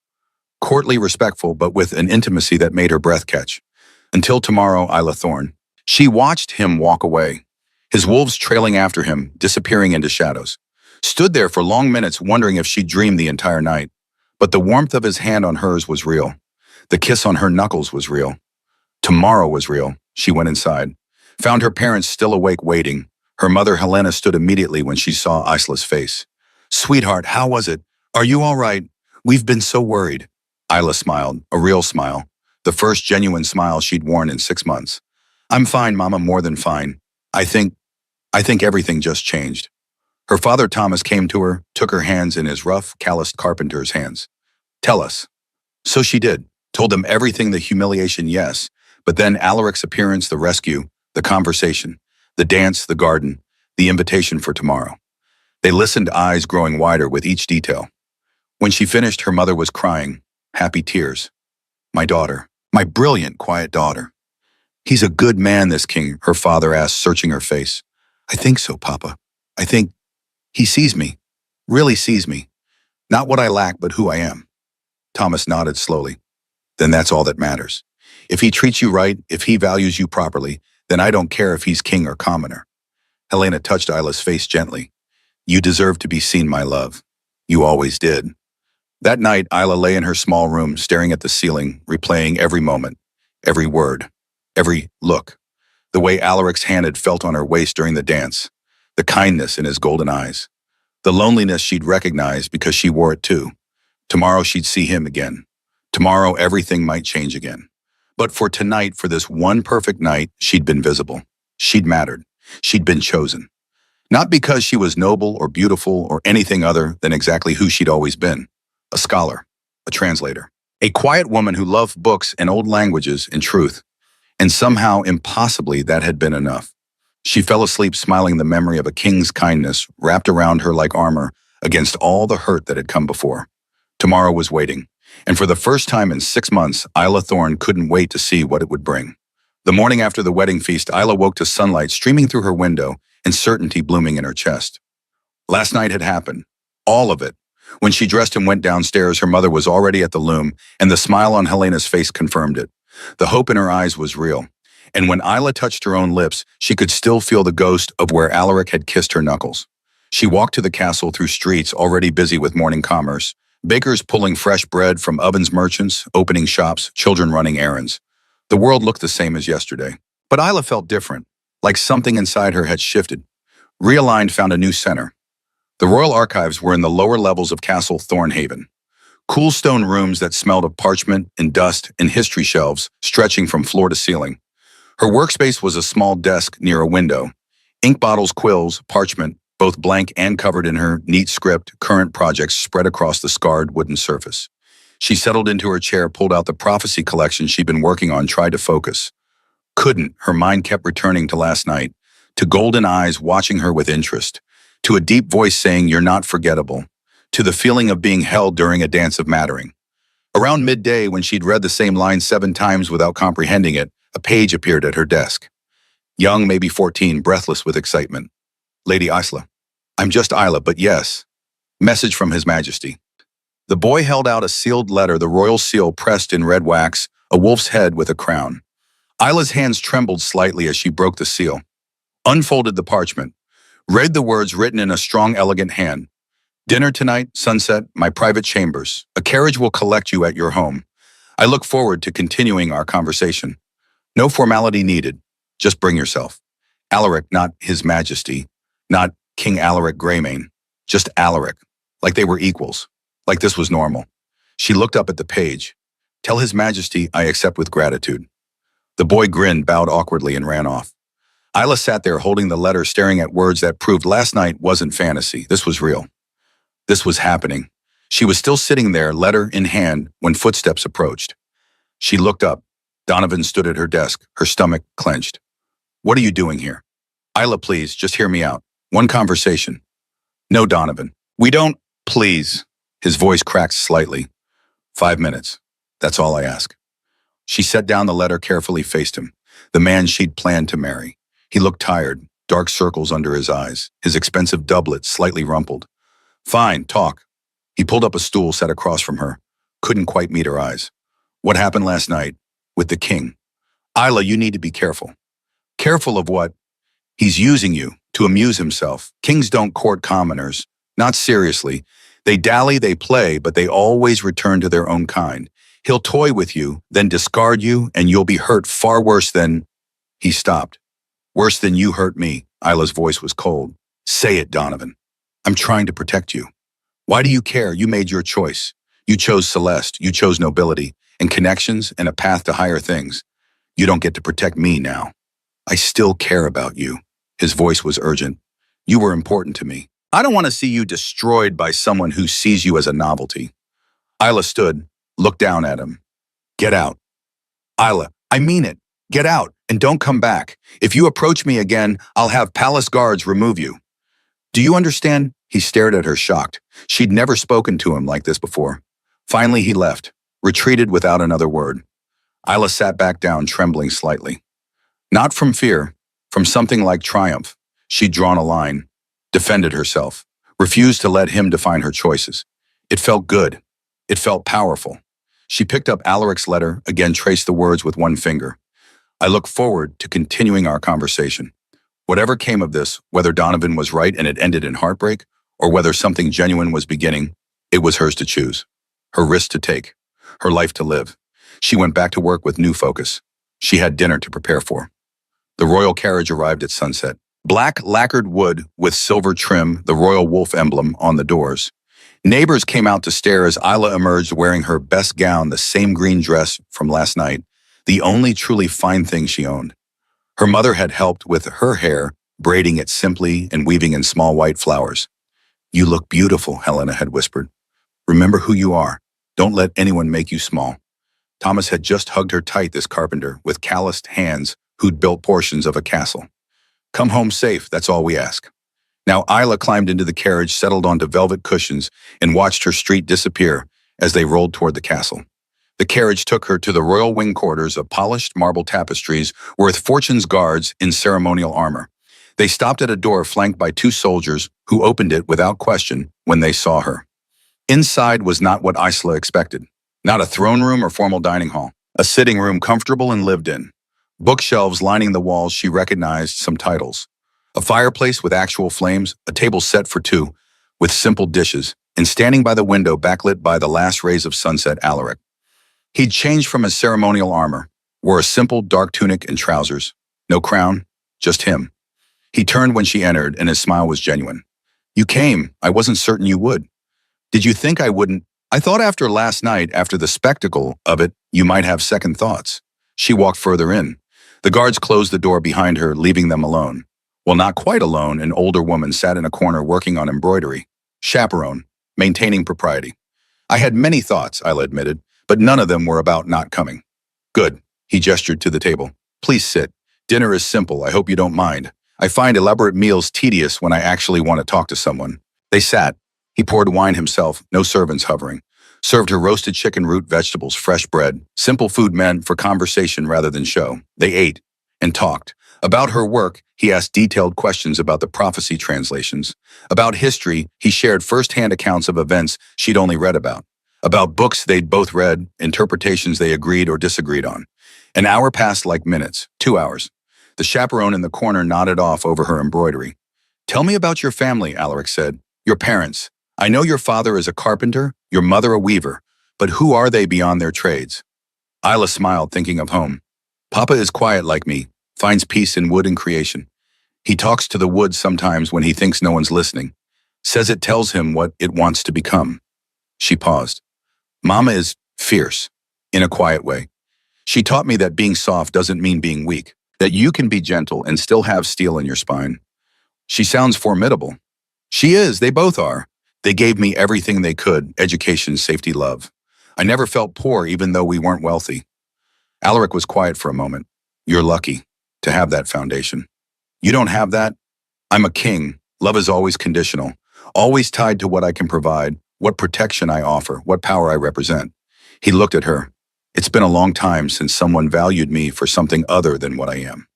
Courtly, respectful, but with an intimacy that made her breath catch. Until tomorrow, Isla Thorne. She watched him walk away, his wolves trailing after him, disappearing into shadows. Stood there for long minutes, wondering if she'd dreamed the entire night. But the warmth of his hand on hers was real. The kiss on her knuckles was real. Tomorrow was real. She went inside, found her parents still awake, waiting. Her mother, Helena, stood immediately when she saw Isla's face. Sweetheart, how was it? Are you all right? We've been so worried. Isla smiled, a real smile, the first genuine smile she'd worn in 6 months. I'm fine, Mama, more than fine. I think everything just changed. Her father Thomas came to her, took her hands in his rough, calloused carpenter's hands. Tell us. So she did, told them everything, the humiliation, yes, but then Alaric's appearance, the rescue, the conversation, the dance, the garden, the invitation for tomorrow. They listened, eyes growing wider with each detail. When she finished, her mother was crying, happy tears. My daughter, my brilliant, quiet daughter. He's a good man, this king, her father asked, searching her face. I think so, Papa. I think he sees me, really sees me. Not what I lack, but who I am. Thomas nodded slowly. Then that's all that matters. If he treats you right, if he values you properly, then I don't care if he's king or commoner. Helena touched Isla's face gently. You deserve to be seen, my love. You always did. That night, Isla lay in her small room, staring at the ceiling, replaying every moment, every word, every look. The way Alaric's hand had felt on her waist during the dance, the kindness in his golden eyes, the loneliness she'd recognized because she wore it too. Tomorrow she'd see him again. Tomorrow everything might change again. But for tonight, for this one perfect night, she'd been visible. She'd mattered. She'd been chosen. Not because she was noble or beautiful or anything other than exactly who she'd always been. A scholar, a translator, a quiet woman who loved books and old languages in truth. And somehow, impossibly, that had been enough. She fell asleep smiling, the memory of a king's kindness wrapped around her like armor against all the hurt that had come before. Tomorrow was waiting, and for the first time in 6 months, Isla Thorne couldn't wait to see what it would bring. The morning after the wedding feast, Isla woke to sunlight streaming through her window and certainty blooming in her chest. Last night had happened. All of it. When she dressed and went downstairs, her mother was already at the loom, and the smile on Helena's face confirmed it. The hope in her eyes was real. And when Isla touched her own lips, she could still feel the ghost of where Alaric had kissed her knuckles. She walked to the castle through streets already busy with morning commerce, bakers pulling fresh bread from ovens, merchants opening shops, children running errands. The world looked the same as yesterday. But Isla felt different, like something inside her had shifted. Realigned, found a new center. The royal archives were in the lower levels of Castle Thornhaven. Cool stone rooms that smelled of parchment and dust, and history shelves stretching from floor to ceiling. Her workspace was a small desk near a window. Ink bottles, quills, parchment, both blank and covered in her neat script, current projects spread across the scarred wooden surface. She settled into her chair, pulled out the prophecy collection she'd been working on, tried to focus. Couldn't. Her mind kept returning to last night, to golden eyes watching her with interest, to a deep voice saying, "You're not forgettable," to the feeling of being held during a dance of mattering. Around midday, when she'd read the same line 7 times without comprehending it, a page appeared at her desk. Young, maybe 14, breathless with excitement. Lady Isla. I'm just Isla, but yes. Message from His Majesty. The boy held out a sealed letter, the royal seal pressed in red wax, a wolf's head with a crown. Isla's hands trembled slightly as she broke the seal, unfolded the parchment, read the words written in a strong, elegant hand. Dinner tonight, sunset, my private chambers. A carriage will collect you at your home. I look forward to continuing our conversation. No formality needed. Just bring yourself. Alaric, not His Majesty, not King Alaric Greymane, just Alaric, like they were equals, like this was normal. She looked up at the page. Tell His Majesty I accept with gratitude. The boy grinned, bowed awkwardly, and ran off. Isla sat there holding the letter, staring at words that proved last night wasn't fantasy. This was real. This was happening. She was still sitting there, letter in hand, when footsteps approached. She looked up. Donovan stood at her desk, her stomach clenched. What are you doing here? Isla, please, just hear me out. One conversation. No, Donovan. We don't, please. His voice cracked slightly. 5 minutes. That's all I ask. She set down the letter, carefully faced him, the man she'd planned to marry. He looked tired, dark circles under his eyes, his expensive doublet slightly rumpled. Fine, talk. He pulled up a stool, sat across from her. Couldn't quite meet her eyes. What happened last night? With the king. Isla, you need to be careful. Careful of what? He's using you to amuse himself. Kings don't court commoners. Not seriously. They dally, they play, but they always return to their own kind. He'll toy with you, then discard you, and you'll be hurt far worse than... He stopped. Worse than you hurt me. Isla's voice was cold. Say it, Donovan. I'm trying to protect you. Why do you care? You made your choice. You chose Celeste. You chose nobility and connections and a path to higher things. You don't get to protect me now. I still care about you. His voice was urgent. You were important to me. I don't want to see you destroyed by someone who sees you as a novelty. Isla stood, looked down at him. Get out. Isla, I mean it. Get out and don't come back. If you approach me again, I'll have palace guards remove you. Do you understand? He stared at her, shocked. She'd never spoken to him like this before. Finally, he left, retreated without another word. Isla sat back down, trembling slightly. Not from fear, from something like triumph. She'd drawn a line, defended herself, refused to let him define her choices. It felt good. It felt powerful. She picked up Alaric's letter, again traced the words with one finger. I look forward to continuing our conversation. Whatever came of this, whether Donovan was right and it ended in heartbreak, or whether something genuine was beginning, it was hers to choose. Her risk to take. Her life to live. She went back to work with new focus. She had dinner to prepare for. The royal carriage arrived at sunset. Black lacquered wood with silver trim, the royal wolf emblem on the doors. Neighbors came out to stare as Isla emerged wearing her best gown, the same green dress from last night, the only truly fine thing she owned. Her mother had helped with her hair, braiding it simply and weaving in small white flowers. You look beautiful, Helena had whispered. Remember who you are. Don't let anyone make you small. Thomas had just hugged her tight, this carpenter, with calloused hands who'd built portions of a castle. Come home safe, that's all we ask. Now Isla climbed into the carriage, settled onto velvet cushions, and watched her street disappear as they rolled toward the castle. The carriage took her to the royal wing quarters of polished marble tapestries with Fortune's guards in ceremonial armor. They stopped at a door flanked by two soldiers who opened it without question when they saw her. Inside was not what Isla expected. Not a throne room or formal dining hall. A sitting room comfortable and lived in. Bookshelves lining the walls, she recognized some titles. A fireplace with actual flames, a table set for two, with simple dishes, and standing by the window backlit by the last rays of sunset, Alaric. He'd changed from his ceremonial armor, wore a simple dark tunic and trousers. No crown, just him. He turned when she entered, and his smile was genuine. You came. I wasn't certain you would. Did you think I wouldn't? I thought after last night, after the spectacle of it, you might have second thoughts. She walked further in. The guards closed the door behind her, leaving them alone. Well, not quite alone, an older woman sat in a corner working on embroidery. Chaperone, maintaining propriety. I had many thoughts, Isla admitted, but none of them were about not coming. Good, he gestured to the table. Please sit. Dinner is simple, I hope you don't mind. I find elaborate meals tedious when I actually want to talk to someone. They sat. He poured wine himself, no servants hovering. Served her roasted chicken, root vegetables, fresh bread. Simple food meant for conversation rather than show. They ate and talked. About her work, he asked detailed questions about the prophecy translations. About history, he shared first-hand accounts of events she'd only read about. About books they'd both read, interpretations they agreed or disagreed on. An hour passed like minutes, 2 hours. The chaperone in the corner nodded off over her embroidery. Tell me about your family, Alaric said. Your parents. I know your father is a carpenter, your mother a weaver, but who are they beyond their trades? Isla smiled, thinking of home. Papa is quiet like me, finds peace in wood and creation. He talks to the wood sometimes when he thinks no one's listening. Says it tells him what it wants to become. She paused. Mama is fierce, in a quiet way. She taught me that being soft doesn't mean being weak, that you can be gentle and still have steel in your spine. She sounds formidable. She is, they both are. They gave me everything they could, education, safety, love. I never felt poor even though we weren't wealthy. Alaric was quiet for a moment. You're lucky to have that foundation. You don't have that? I'm a king. Love is always conditional, always tied to what I can provide, what protection I offer, what power I represent. He looked at her. It's been a long time since someone valued me for something other than what I am.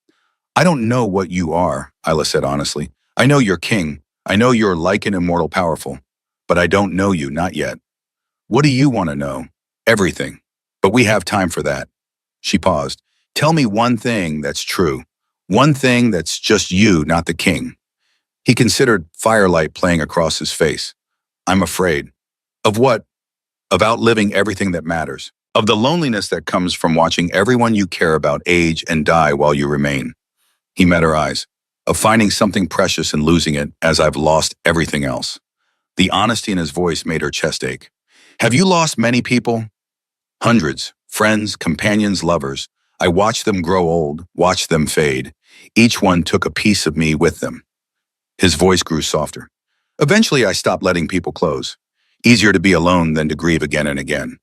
I don't know what you are, Isla said honestly. I know you're king. I know you're like an immortal powerful. But I don't know you, not yet. What do you want to know? Everything. But we have time for that. She paused. Tell me one thing that's true. One thing that's just you, not the king. He considered firelight playing across his face. I'm afraid. Of what? Of outliving everything that matters. Of the loneliness that comes from watching everyone you care about age and die while you remain. He met her eyes. Of finding something precious and losing it as I've lost everything else. The honesty in his voice made her chest ache. Have you lost many people? Hundreds. Friends, companions, lovers. I watched them grow old, watched them fade. Each one took a piece of me with them. His voice grew softer. Eventually, I stopped letting people close. Easier to be alone than to grieve again and again.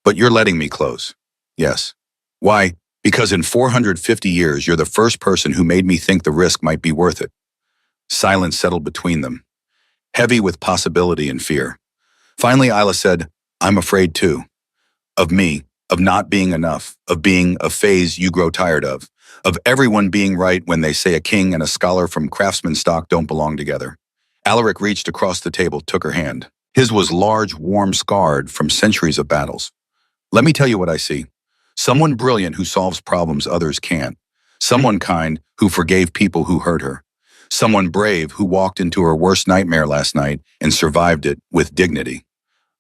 But you're letting me close. Yes. Why? Because in 450 years, you're the first person who made me think the risk might be worth it. Silence settled between them, heavy with possibility and fear. Finally, Isla said, I'm afraid too. Of me, of not being enough, of being a phase you grow tired of everyone being right when they say a king and a scholar from craftsman stock don't belong together. Alaric reached across the table, took her hand. His was large, warm, scarred from centuries of battles. Let me tell you what I see. Someone brilliant who solves problems others can't. Someone kind who forgave people who hurt her. Someone brave who walked into her worst nightmare last night and survived it with dignity.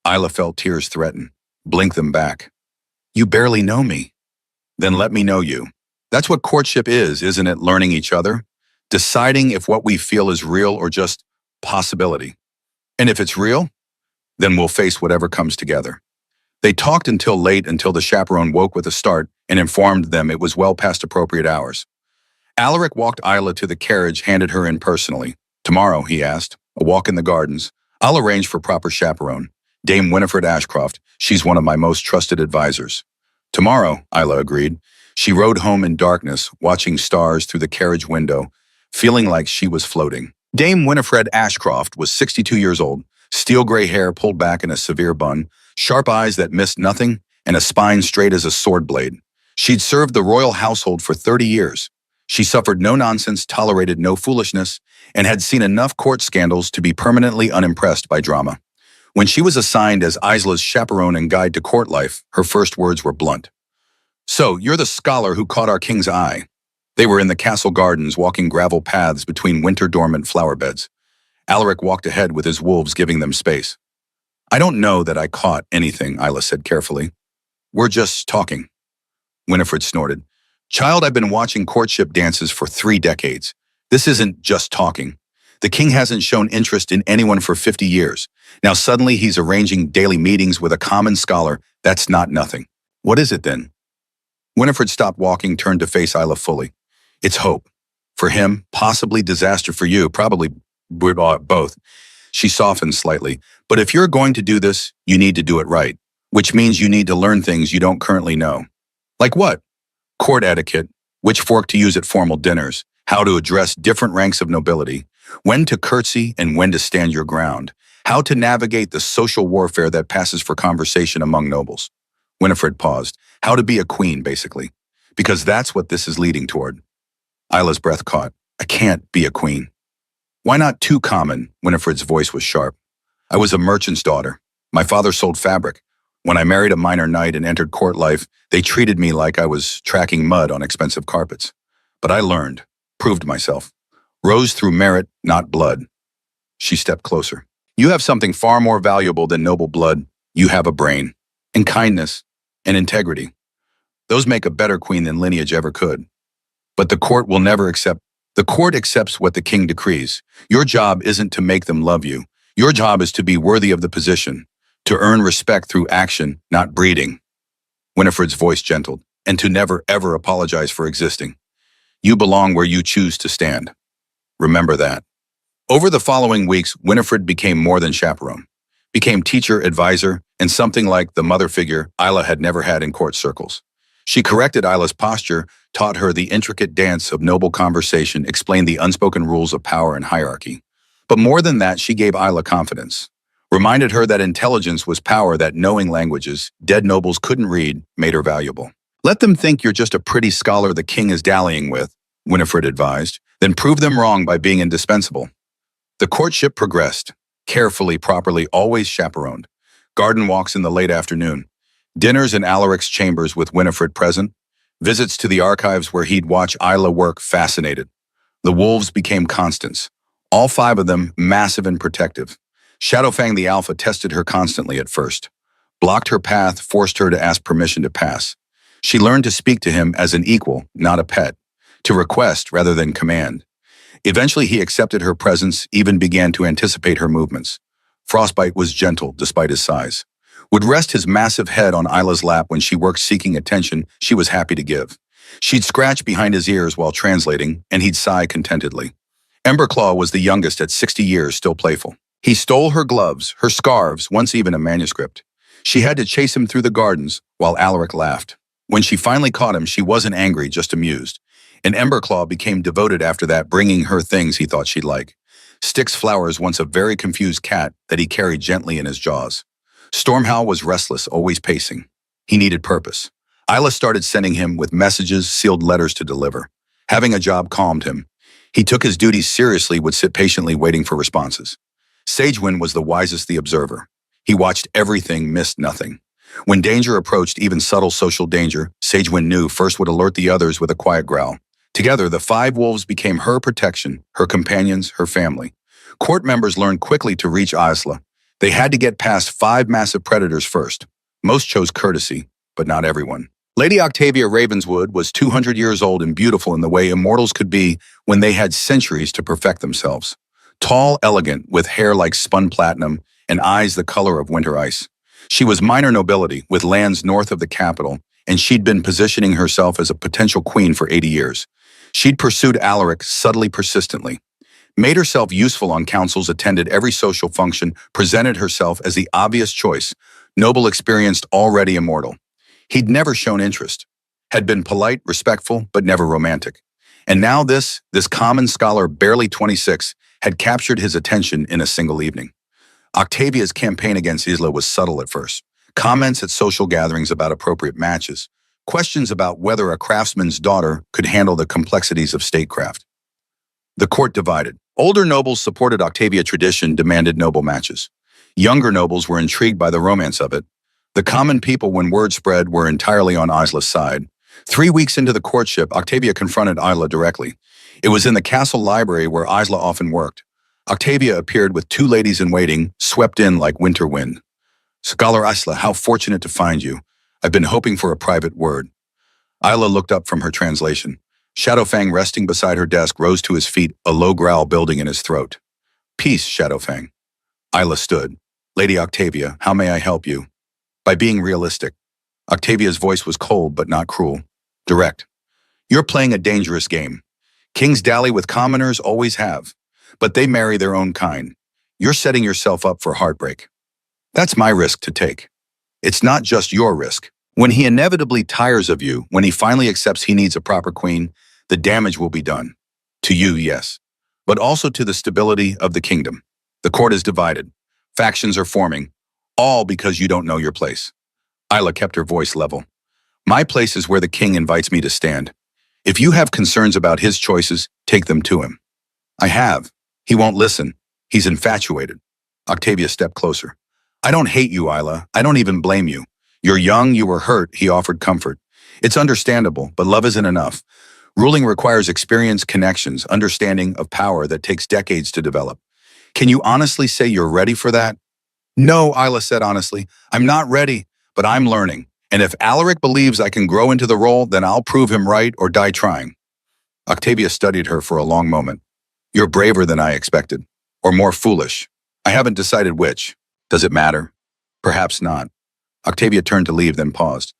Isla felt tears threaten. Blink them back. You barely know me. Then let me know you. That's what courtship is, isn't it? Learning each other. Deciding if what we feel is real or just possibility. And if it's real, then we'll face whatever comes together. They talked until late, until the chaperone woke with a start and informed them it was well past appropriate hours. Alaric walked Isla to the carriage, handed her in personally. Tomorrow, he asked, a walk in the gardens. I'll arrange for proper chaperone. Dame Winifred Ashcroft, she's one of my most trusted advisors. Tomorrow, Isla agreed. She rode home in darkness, watching stars through the carriage window, feeling like she was floating. Dame Winifred Ashcroft was 62 years old, steel-gray hair pulled back in a severe bun, sharp eyes that missed nothing, and a spine straight as a sword blade. She'd served the royal household for 30 years. She suffered no nonsense, tolerated no foolishness, and had seen enough court scandals to be permanently unimpressed by drama. When she was assigned as Isla's chaperone and guide to court life, her first words were blunt. So, you're the scholar who caught our king's eye. They were in the castle gardens, walking gravel paths between winter-dormant flower beds. Alaric walked ahead with his wolves, giving them space. I don't know that I caught anything, Isla said carefully. We're just talking. Winifred snorted. Child, I've been watching courtship dances for 3 decades. This isn't just talking. The king hasn't shown interest in anyone for 50 years. Now suddenly he's arranging daily meetings with a common scholar. That's not nothing. What is it then? Winifred stopped walking, turned to face Isla fully. It's hope. For him, possibly disaster for you, probably both. She softened slightly. But if you're going to do this, you need to do it right, which means you need to learn things you don't currently know. Like what? Court etiquette, which fork to use at formal dinners, how to address different ranks of nobility, when to curtsy and when to stand your ground, how to navigate the social warfare that passes for conversation among nobles. Winifred paused. How to be a queen, basically. Because that's what this is leading toward. Isla's breath caught. I can't be a queen. Why not too common? Winifred's voice was sharp. I was a merchant's daughter. My father sold fabric. When I married a minor knight and entered court life, they treated me like I was tracking mud on expensive carpets. But I learned, proved myself. Rose through merit, not blood. She stepped closer. You have something far more valuable than noble blood. You have a brain, and kindness, and integrity. Those make a better queen than lineage ever could. But the court will never accept. The court accepts what the king decrees. Your job isn't to make them love you. Your job is to be worthy of the position, to earn respect through action, not breeding. Winifred's voice gentled, and to never ever apologize for existing. You belong where you choose to stand. Remember that. Over the following weeks, Winifred became more than chaperone, became teacher, advisor, and something like the mother figure Isla had never had in court circles. She corrected Isla's posture, taught her the intricate dance of noble conversation, explained the unspoken rules of power and hierarchy. But more than that, she gave Isla confidence, reminded her that intelligence was power, that knowing languages dead nobles couldn't read made her valuable. Let them think you're just a pretty scholar the king is dallying with, Winifred advised, then prove them wrong by being indispensable. The courtship progressed, carefully, properly, always chaperoned. Garden walks in the late afternoon, dinners in Alaric's chambers with Winifred present, visits to the archives where he'd watch Isla work, fascinated. The wolves became constants, all 5 of them massive and protective. Shadowfang the Alpha tested her constantly at first, blocked her path, forced her to ask permission to pass. She learned to speak to him as an equal, not a pet, to request rather than command. Eventually, he accepted her presence, even began to anticipate her movements. Frostbite was gentle despite his size. Would rest his massive head on Isla's lap when she worked, seeking attention she was happy to give. She'd scratch behind his ears while translating, and he'd sigh contentedly. Emberclaw was the youngest at 60 years, still playful. He stole her gloves, her scarves, once even a manuscript. She had to chase him through the gardens while Alaric laughed. When she finally caught him, she wasn't angry, just amused. And Emberclaw became devoted after that, bringing her things he thought she'd like. Styx Flowers, once a very confused cat that he carried gently in his jaws. Stormhowl was restless, always pacing. He needed purpose. Isla started sending him with messages, sealed letters to deliver. Having a job calmed him. He took his duties seriously, would sit patiently waiting for responses. Sagewind was the wisest, the observer. He watched everything, missed nothing. When danger approached, even subtle social danger, Sagewind knew first would alert the others with a quiet growl. Together, the five wolves became her protection, her companions, her family. Court members learned quickly to reach Isla. They had to get past 5 massive predators first. Most chose courtesy, but not everyone. Lady Octavia Ravenswood was 200 years old and beautiful in the way immortals could be when they had centuries to perfect themselves. Tall, elegant, with hair like spun platinum and eyes the color of winter ice. She was minor nobility, with lands north of the capital, and she'd been positioning herself as a potential queen for 80 years. She'd pursued Alaric subtly, persistently. Made herself useful on councils, attended every social function, presented herself as the obvious choice, noble, experienced, already immortal. He'd never shown interest, had been polite, respectful, but never romantic. And now this common scholar, barely 26, had captured his attention in a single evening. Octavia's campaign against Isla was subtle at first. Comments at social gatherings about appropriate matches, questions about whether a craftsman's daughter could handle the complexities of statecraft. The court divided. Older nobles supported Octavia tradition, demanded noble matches. Younger nobles were intrigued by the romance of it. The common people, when word spread, were entirely on Isla's side. 3 weeks into the courtship, Octavia confronted Isla directly. It was in the castle library where Isla often worked. Octavia appeared with 2 ladies-in-waiting, swept in like winter wind. "Scholar Isla, how fortunate to find you. I've been hoping for a private word." Isla looked up from her translation. Shadowfang, resting beside her desk, rose to his feet, a low growl building in his throat. "Peace, Shadowfang." Isla stood. "Lady Octavia, how may I help you?" "By being realistic." Octavia's voice was cold but not cruel. Direct. "You're playing a dangerous game. Kings dally with commoners, always have. But they marry their own kind. You're setting yourself up for heartbreak. That's my risk to take. It's not just your risk. When he inevitably tires of you, when he finally accepts he needs a proper queen, the damage will be done. To you, yes. But also to the stability of the kingdom. The court is divided. Factions are forming. All because you don't know your place." Isla kept her voice level. "My place is where the king invites me to stand. If you have concerns about his choices, take them to him." "I have. He won't listen. He's infatuated." Octavia stepped closer. "I don't hate you, Isla. I don't even blame you. You're young, you were hurt," he offered comfort. "It's understandable, but love isn't enough. Ruling requires experience, connections, understanding of power that takes decades to develop. Can you honestly say you're ready for that?" "No," Isla said honestly. "I'm not ready, but I'm learning. And if Alaric believes I can grow into the role, then I'll prove him right or die trying." Octavia studied her for a long moment. "You're braver than I expected. Or more foolish. I haven't decided which. Does it matter?" "Perhaps not." Octavia turned to leave, then paused.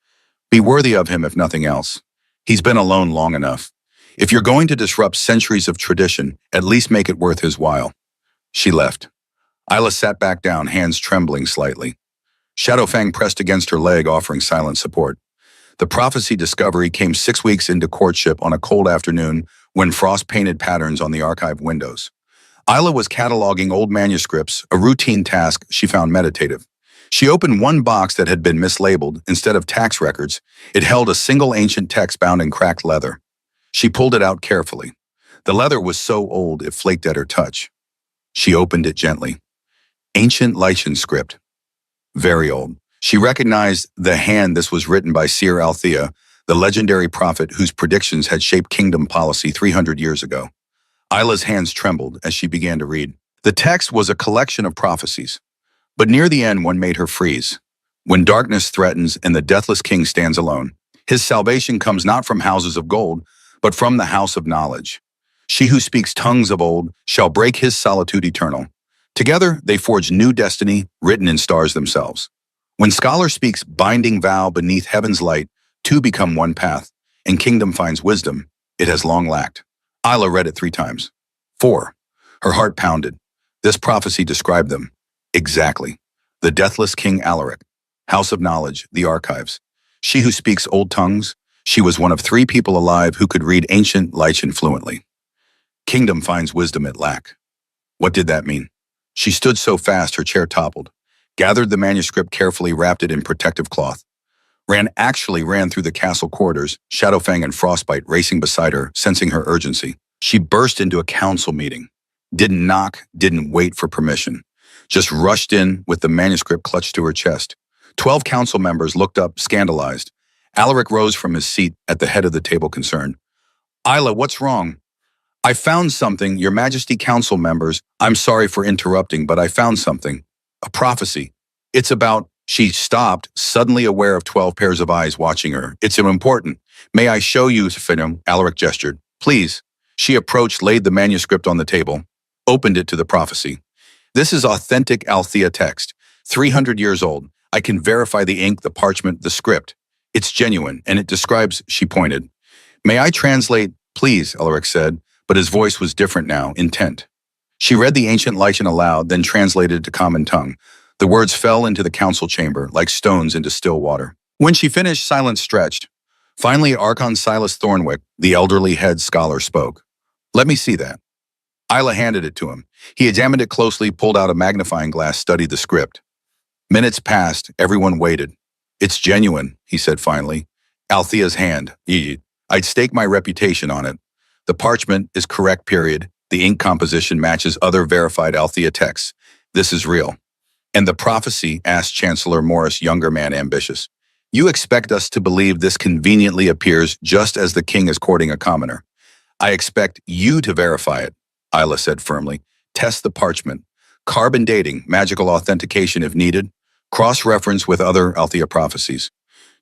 "Be worthy of him if nothing else. He's been alone long enough. If you're going to disrupt centuries of tradition, at least make it worth his while." She left. Isla sat back down, hands trembling slightly. Shadowfang pressed against her leg, offering silent support. The prophecy discovery came 6 weeks into courtship on a cold afternoon when frost painted patterns on the archive windows. Isla was cataloging old manuscripts, a routine task she found meditative. She opened one box that had been mislabeled. Instead of tax records, it held a single ancient text bound in cracked leather. She pulled it out carefully. The leather was so old it flaked at her touch. She opened it gently. Ancient Lycian script. Very old. She recognized the hand. This was written by Seer Althea, the legendary prophet whose predictions had shaped kingdom policy 300 years ago. Isla's hands trembled as she began to read. The text was a collection of prophecies. But near the end, one made her freeze. "When darkness threatens and the deathless king stands alone, his salvation comes not from houses of gold, but from the house of knowledge. She who speaks tongues of old shall break his solitude eternal. Together they forge new destiny written in stars themselves. When scholar speaks binding vow beneath heaven's light, two become one path, and kingdom finds wisdom it has long lacked." Isla read it 3 times. 4. Her heart pounded. This prophecy described them. Exactly. The deathless King Alaric. House of Knowledge, the archives. She who speaks old tongues, she was one of 3 people alive who could read ancient Lycian fluently. Kingdom finds wisdom it lack. What did that mean? She stood so fast her chair toppled, gathered the manuscript carefully, wrapped it in protective cloth. Ran through the castle corridors, Shadowfang and Frostbite racing beside her, sensing her urgency. She burst into a council meeting. Didn't knock, didn't wait for permission. Just rushed in with the manuscript clutched to her chest. 12 council members looked up, scandalized. Alaric rose from his seat at the head of the table, concerned. Isla, what's wrong? I found something, Your Majesty, council members. I'm sorry for interrupting, but I found something. A prophecy. It's about... She stopped, suddenly aware of 12 pairs of eyes watching her. It's important. May I show you, Finum? Alaric gestured. Please. She approached, laid the manuscript on the table, opened it to the prophecy. This is authentic Althea text, 300 years old. I can verify the ink, the parchment, the script. It's genuine, and it describes, she pointed. May I translate? Please, Alaric said, but his voice was different now, intent. She read the ancient Lycian aloud, then translated it to common tongue. The words fell into the council chamber like stones into still water. When she finished, silence stretched. Finally, Archon Silas Thornwick, the elderly head scholar, spoke. Let me see that. Isla handed it to him. He examined it closely, pulled out a magnifying glass, studied the script. Minutes passed, everyone waited. It's genuine, he said finally. Althea's hand. I'd stake my reputation on it. The parchment is correct, period. The ink composition matches other verified Althea texts. This is real. And the prophecy, asked Chancellor Morris, younger man ambitious. You expect us to believe this conveniently appears just as the king is courting a commoner. I expect you to verify it, Isla said firmly. Test the parchment. Carbon dating, magical authentication if needed. Cross-reference with other Althea prophecies.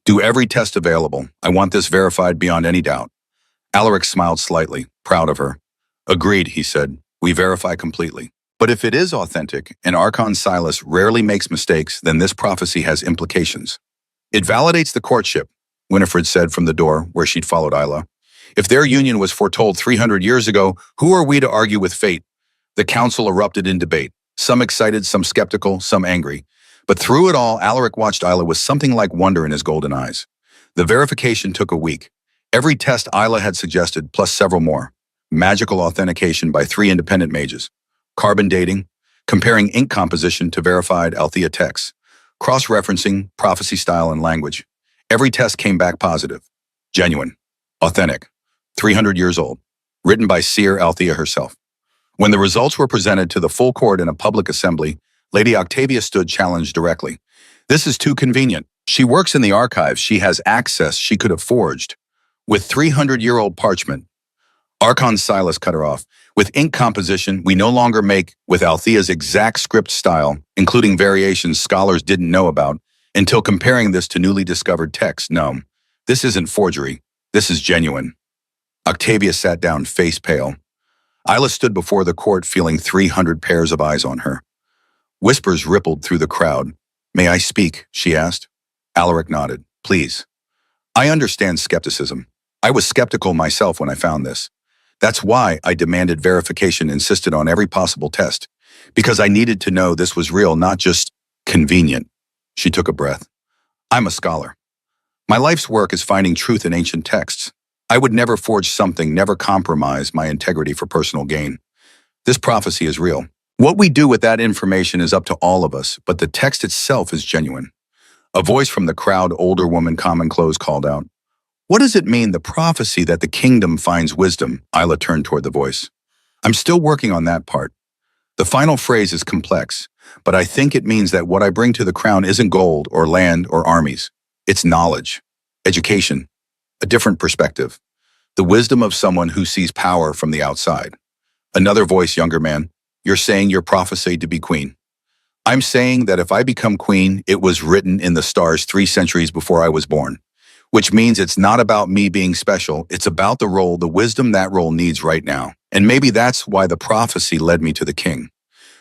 Do every test available. I want this verified beyond any doubt. Alaric smiled slightly, proud of her. Agreed, he said. We verify completely. But if it is authentic, and Archon Silas rarely makes mistakes, then this prophecy has implications. It validates the courtship, Winifred said from the door where she'd followed Isla. If their union was foretold 300 years ago, who are we to argue with fate? The council erupted in debate, some excited, some skeptical, some angry. But through it all, Alaric watched Isla with something like wonder in his golden eyes. The verification took a week. Every test Isla had suggested, plus several more. Magical authentication by 3 independent mages. Carbon dating, comparing ink composition to verified Althea texts, cross-referencing prophecy style and language. Every test came back positive, genuine, authentic, 300 years old, written by Seer Althea herself. When the results were presented to the full court in a public assembly, Lady Octavia stood challenged directly. This is too convenient. She works in the archives. She has access she could have forged. With 300-year-old parchment, Archon Silas cut her off. With ink composition, we no longer make with Althea's exact script style, including variations scholars didn't know about, until comparing this to newly discovered text. No, this isn't forgery. This is genuine. Octavia sat down, face pale. Isla stood before the court, feeling 300 pairs of eyes on her. Whispers rippled through the crowd. May I speak? She asked. Alaric nodded. Please. I understand skepticism. I was skeptical myself when I found this. That's why I demanded verification, insisted on every possible test, because I needed to know this was real, not just convenient. She took a breath. I'm a scholar. My life's work is finding truth in ancient texts. I would never forge something, never compromise my integrity for personal gain. This prophecy is real. What we do with that information is up to all of us, but the text itself is genuine. A voice from the crowd, older woman, common clothes, called out. What does it mean, the prophecy that the kingdom finds wisdom? Isla turned toward the voice. I'm still working on that part. The final phrase is complex, but I think it means that what I bring to the crown isn't gold or land or armies. It's knowledge, education, a different perspective, the wisdom of someone who sees power from the outside. Another voice, younger man, you're saying you're prophesied to be queen. I'm saying that if I become queen, it was written in the stars 3 centuries before I was born. Which means it's not about me being special, it's about the role, the wisdom that role needs right now. And maybe that's why the prophecy led me to the king.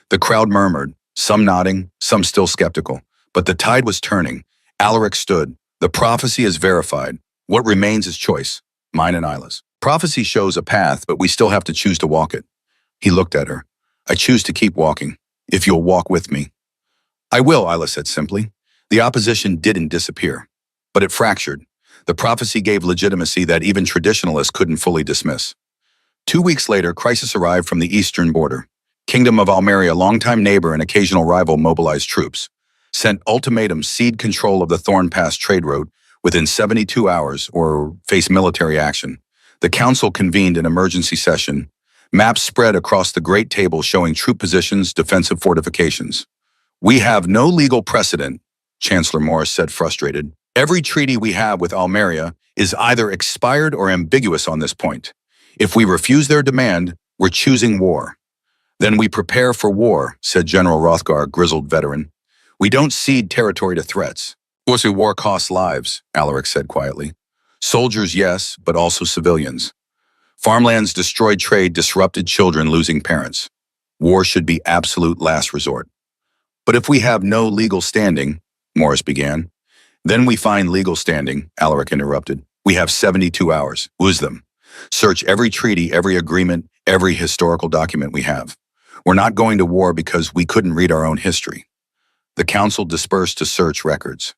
The crowd murmured, some nodding, some still skeptical. But the tide was turning. Alaric stood. The prophecy is verified. What remains is choice, mine and Isla's. Prophecy shows a path, but we still have to choose to walk it. He looked at her. I choose to keep walking, if you'll walk with me. I will, Isla said simply. The opposition didn't disappear, but it fractured. The prophecy gave legitimacy that even traditionalists couldn't fully dismiss. 2 weeks later, crisis arrived from the eastern border. Kingdom of Almeria, longtime neighbor and occasional rival, mobilized troops, sent ultimatums, cede control of the Thorn Pass trade route within 72 hours or face military action. The council convened an emergency session. Maps spread across the Great Table showing troop positions, defensive fortifications. We have no legal precedent, Chancellor Morris said, frustrated. Every treaty we have with Almeria is either expired or ambiguous on this point. If we refuse their demand, we're choosing war. Then we prepare for war, said General Rothgar, grizzled veteran. We don't cede territory to threats. Of course, war costs lives, Alaric said quietly. Soldiers, yes, but also civilians. Farmlands destroyed, trade disrupted, children losing parents. War should be absolute last resort. But if we have no legal standing, Morris began. Then we find legal standing, Alaric interrupted. We have 72 hours. Use them. Search every treaty, every agreement, every historical document we have. We're not going to war because we couldn't read our own history. The council dispersed to search records.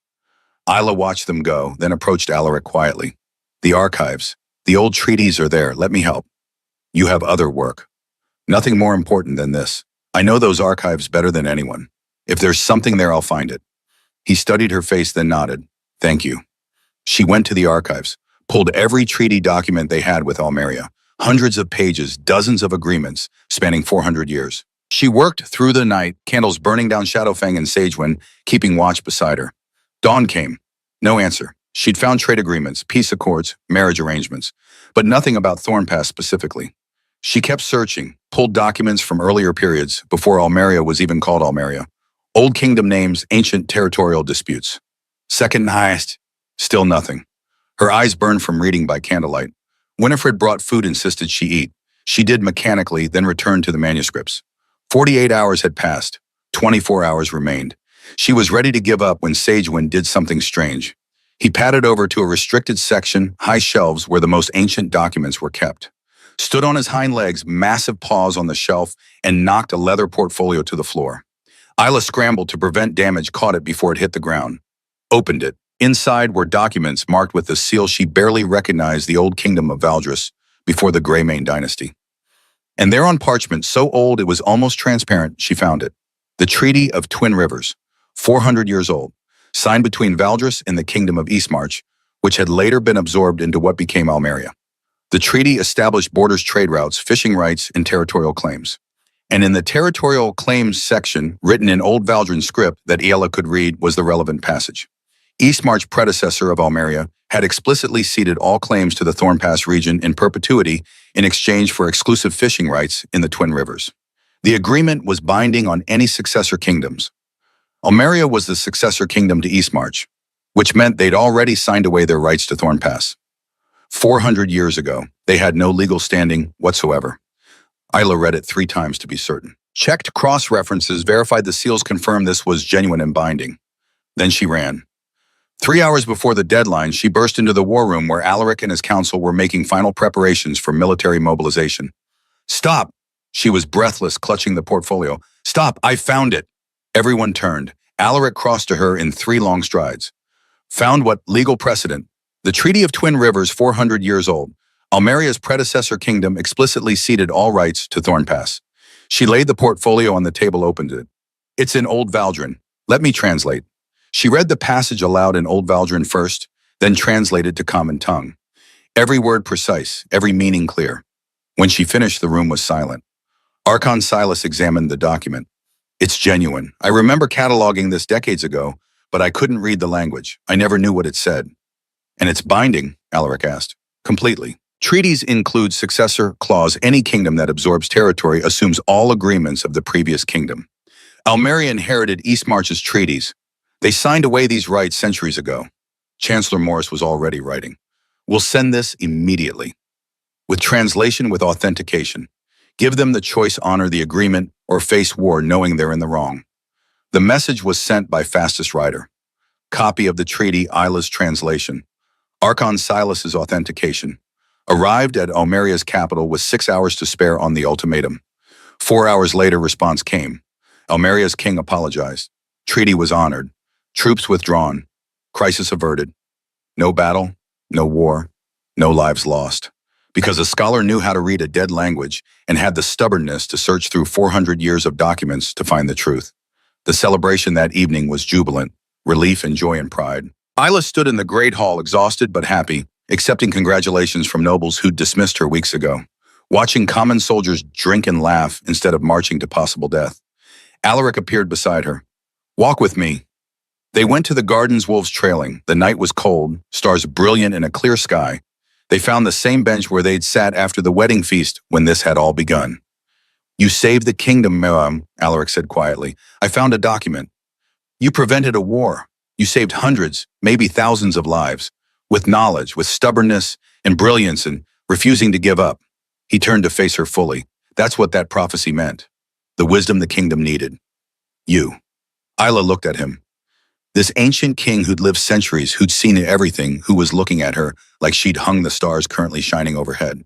Isla watched them go, then approached Alaric quietly. The archives. The old treaties are there. Let me help. You have other work. Nothing more important than this. I know those archives better than anyone. If there's something there, I'll find it. He studied her face, then nodded. Thank you. She went to the archives, pulled every treaty document they had with Almeria, hundreds of pages, dozens of agreements spanning 400 years. She worked through the night, candles burning down Shadowfang and Sagewind, keeping watch beside her. Dawn came. No answer. She'd found trade agreements, peace accords, marriage arrangements, but nothing about Thornpass specifically. She kept searching, pulled documents from earlier periods, before Almeria was even called Almeria. Old kingdom names, ancient territorial disputes. Second highest, still nothing. Her eyes burned from reading by candlelight. Winifred brought food, insisted she eat. She did mechanically, then returned to the manuscripts. 48 hours had passed. 24 hours remained. She was ready to give up when Sagewind did something strange. He padded over to a restricted section, high shelves where the most ancient documents were kept. Stood on his hind legs, massive paws on the shelf, and knocked a leather portfolio to the floor. Isla scrambled to prevent damage, caught it before it hit the ground. Opened it. Inside were documents marked with the seal she barely recognized, the old kingdom of Valdris, before the Greymane dynasty. And there on parchment, so old it was almost transparent, she found it. The Treaty of Twin Rivers, 400 years old, signed between Valdris and the kingdom of Eastmarch, which had later been absorbed into what became Almeria. The treaty established borders, trade routes, fishing rights, and territorial claims. And in the territorial claims section, written in Old Valdrin script that Iella could read, was the relevant passage. Eastmarch, predecessor of Almeria, had explicitly ceded all claims to the Thornpass region in perpetuity in exchange for exclusive fishing rights in the Twin Rivers. The agreement was binding on any successor kingdoms. Almeria was the successor kingdom to Eastmarch, which meant they'd already signed away their rights to Thornpass. 400 years ago, they had no legal standing whatsoever. Isla read it 3 times to be certain. Checked cross-references, verified the seals, confirmed this was genuine and binding. Then she ran. 3 hours before the deadline, she burst into the war room where Alaric and his council were making final preparations for military mobilization. Stop! She was breathless, clutching the portfolio. Stop! I found it! Everyone turned. Alaric crossed to her in 3 long strides. Found what? Legal precedent. The Treaty of Twin Rivers, 400 years old. Almeria's predecessor kingdom explicitly ceded all rights to Thornpass. She laid the portfolio on the table, opened it. It's in Old Valdrin. Let me translate. She read the passage aloud in Old Valdrin first, then translated to common tongue. Every word precise, every meaning clear. When she finished, the room was silent. Archon Silas examined the document. It's genuine. I remember cataloging this decades ago, but I couldn't read the language. I never knew what it said. And it's binding, Alaric asked. Completely. Treaties include successor clause. Any kingdom that absorbs territory assumes all agreements of the previous kingdom. Almeria inherited Eastmarch's treaties. They signed away these rights centuries ago. Chancellor Morris was already writing. We'll send this immediately. With translation, with authentication. Give them the choice, honor the agreement, or face war knowing they're in the wrong. The message was sent by fastest rider. Copy of the treaty, Isla's translation. Archon Silas's authentication. Arrived at Almeria's capital with 6 hours to spare on the ultimatum. 4 hours later, response came. Almeria's king apologized. Treaty was honored. Troops withdrawn. Crisis averted. No battle, no war, no lives lost. Because a scholar knew how to read a dead language and had the stubbornness to search through 400 years of documents to find the truth. The celebration that evening was jubilant, relief and joy and pride. Isla stood in the great hall, exhausted but happy, accepting congratulations from nobles who'd dismissed her weeks ago, watching common soldiers drink and laugh instead of marching to possible death. Alaric appeared beside her. "Walk with me." They went to the gardens, wolves trailing. The night was cold, stars brilliant in a clear sky. They found the same bench where they'd sat after the wedding feast when this had all begun. "You saved the kingdom, Miriam," Alaric said quietly. "I found a document. You prevented a war. You saved hundreds, maybe thousands of lives, with knowledge, with stubbornness and brilliance and refusing to give up." He turned to face her fully. That's what that prophecy meant. The wisdom the kingdom needed. You. Isla looked at him. This ancient king who'd lived centuries, who'd seen everything, who was looking at her like she'd hung the stars currently shining overhead.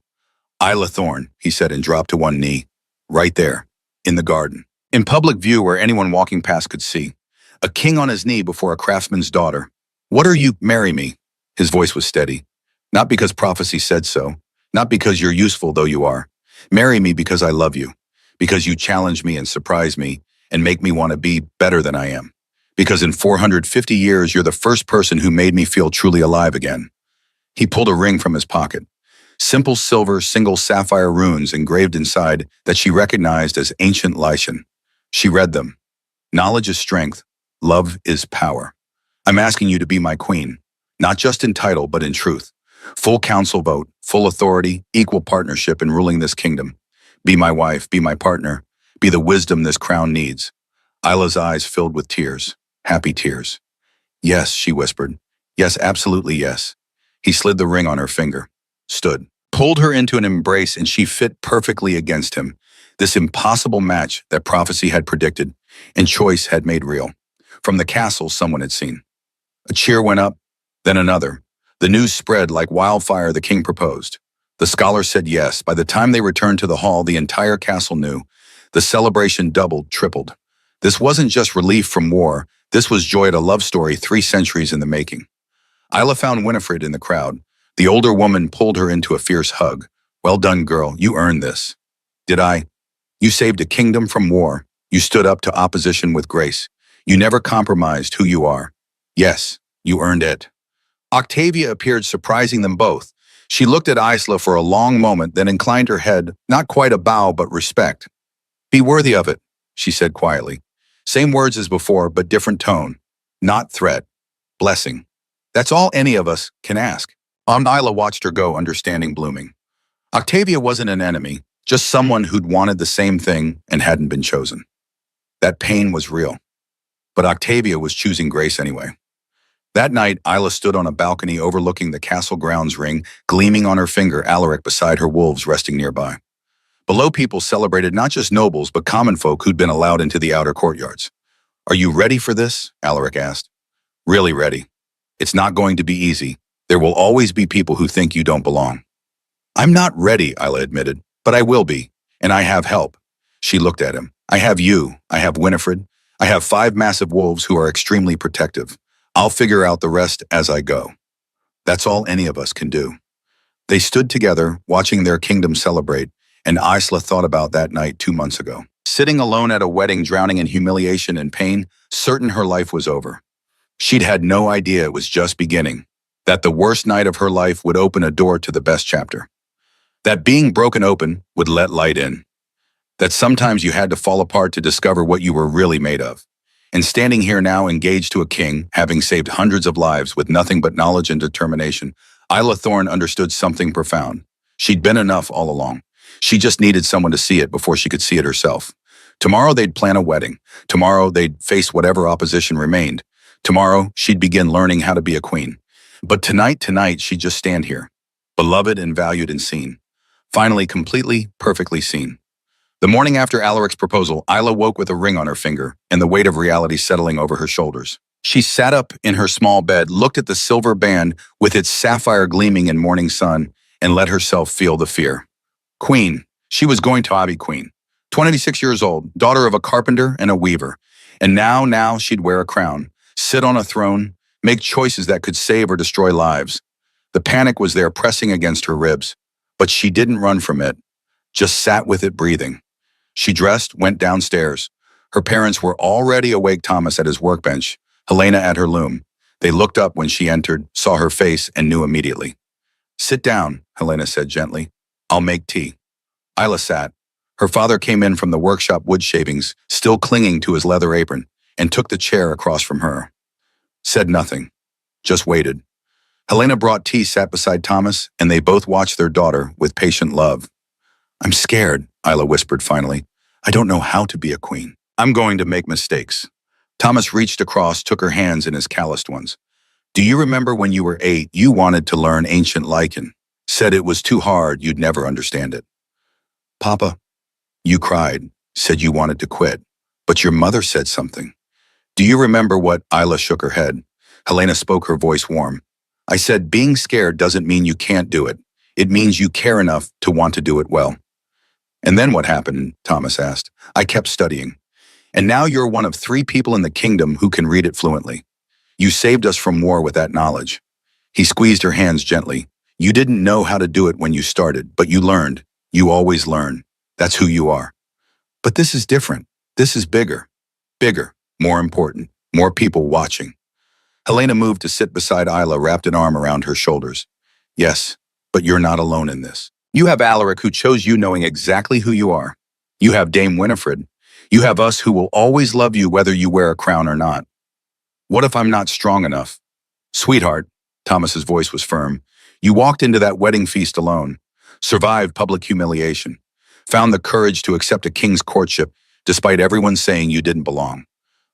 "Isla Thorne," he said and dropped to one knee. Right there, in the garden. In public view where anyone walking past could see. A king on his knee before a craftsman's daughter. "What are you, marry me?" His voice was steady. "Not because prophecy said so. Not because you're useful, though you are. Marry me because I love you. Because you challenge me and surprise me and make me want to be better than I am. Because in 450 years, you're the first person who made me feel truly alive again." He pulled a ring from his pocket. Simple silver, single sapphire runes engraved inside that she recognized as ancient Lycian. She read them. "Knowledge is strength. Love is power. I'm asking you to be my queen, not just in title, but in truth. Full council vote, full authority, equal partnership in ruling this kingdom. Be my wife, be my partner, be the wisdom this crown needs." Isla's eyes filled with tears, happy tears. "Yes," she whispered. "Yes, absolutely yes." He slid the ring on her finger, stood, pulled her into an embrace, and she fit perfectly against him. This impossible match that prophecy had predicted and choice had made real. From the castle, someone had seen. A cheer went up, then another. The news spread like wildfire. The king proposed. The scholar said yes. By the time they returned to the hall, the entire castle knew. The celebration doubled, tripled. This wasn't just relief from war. This was joy at a love story 3 centuries in the making. Isla found Winifred in the crowd. The older woman pulled her into a fierce hug. "Well done, girl. You earned this." "Did I?" "You saved a kingdom from war. You stood up to opposition with grace. You never compromised who you are." "Yes, you earned it." Octavia appeared, surprising them both. She looked at Isla for a long moment, then inclined her head, not quite a bow, but respect. "Be worthy of it," she said quietly. Same words as before, but different tone. Not threat. Blessing. That's all any of us can ask. Isla watched her go, understanding blooming. Octavia wasn't an enemy, just someone who'd wanted the same thing and hadn't been chosen. That pain was real. But Octavia was choosing grace anyway. That night, Isla stood on a balcony overlooking the castle grounds, ring gleaming on her finger, Alaric beside her, wolves resting nearby. Below, people celebrated not just nobles, but common folk who'd been allowed into the outer courtyards. "Are you ready for this?" Alaric asked. "Really ready. It's not going to be easy. There will always be people who think you don't belong." "I'm not ready," Isla admitted, "but I will be, and I have help." She looked at him. "I have you. I have Winifred. I have 5 massive wolves who are extremely protective. I'll figure out the rest as I go." That's all any of us can do. They stood together, watching their kingdom celebrate, and Isla thought about that night 2 months ago. Sitting alone at a wedding, drowning in humiliation and pain, certain her life was over. She'd had no idea it was just beginning, that the worst night of her life would open a door to the best chapter. That being broken open would let light in. That sometimes you had to fall apart to discover what you were really made of. And standing here now, engaged to a king, having saved hundreds of lives with nothing but knowledge and determination, Isla Thorne understood something profound. She'd been enough all along. She just needed someone to see it before she could see it herself. Tomorrow they'd plan a wedding. Tomorrow they'd face whatever opposition remained. Tomorrow she'd begin learning how to be a queen. But tonight she'd just stand here, beloved and valued and seen. Finally, completely, perfectly seen. The morning after Alaric's proposal, Isla woke with a ring on her finger and the weight of reality settling over her shoulders. She sat up in her small bed, looked at the silver band with its sapphire gleaming in morning sun, and let herself feel the fear. Queen. She was going to be queen. 26 years old, daughter of a carpenter and a weaver. And now she'd wear a crown, sit on a throne, make choices that could save or destroy lives. The panic was there pressing against her ribs, but she didn't run from it, just sat with it breathing. She dressed, went downstairs. Her parents were already awake, Thomas at his workbench, Helena at her loom. They looked up when she entered, saw her face, and knew immediately. Sit down, Helena said gently. I'll make tea. Isla sat. Her father came in from the workshop wood shavings, still clinging to his leather apron, and took the chair across from her. Said nothing, just waited. Helena brought tea, sat beside Thomas, and they both watched their daughter with patient love. I'm scared, Isla whispered finally. I don't know how to be a queen. I'm going to make mistakes. Thomas reached across, took her hands in his calloused ones. Do you remember when you were 8, you wanted to learn ancient Lycan? Said it was too hard, you'd never understand it. Papa, you cried, said you wanted to quit, but your mother said something. Do you remember what? Isla shook her head. Helena spoke, her voice warm. I said being scared doesn't mean you can't do it. It means you care enough to want to do it well. And then what happened? Thomas asked. I kept studying. And now you're one of 3 people in the kingdom who can read it fluently. You saved us from war with that knowledge. He squeezed her hands gently. You didn't know how to do it when you started, but you learned. You always learn. That's who you are. But this is different. This is bigger. Bigger, more important, more people watching. Helena moved to sit beside Isla, wrapped an arm around her shoulders. Yes, but you're not alone in this. You have Alaric, who chose you knowing exactly who you are. You have Dame Winifred. You have us, who will always love you whether you wear a crown or not. What if I'm not strong enough? Sweetheart, Thomas's voice was firm, you walked into that wedding feast alone, survived public humiliation, found the courage to accept a king's courtship despite everyone saying you didn't belong,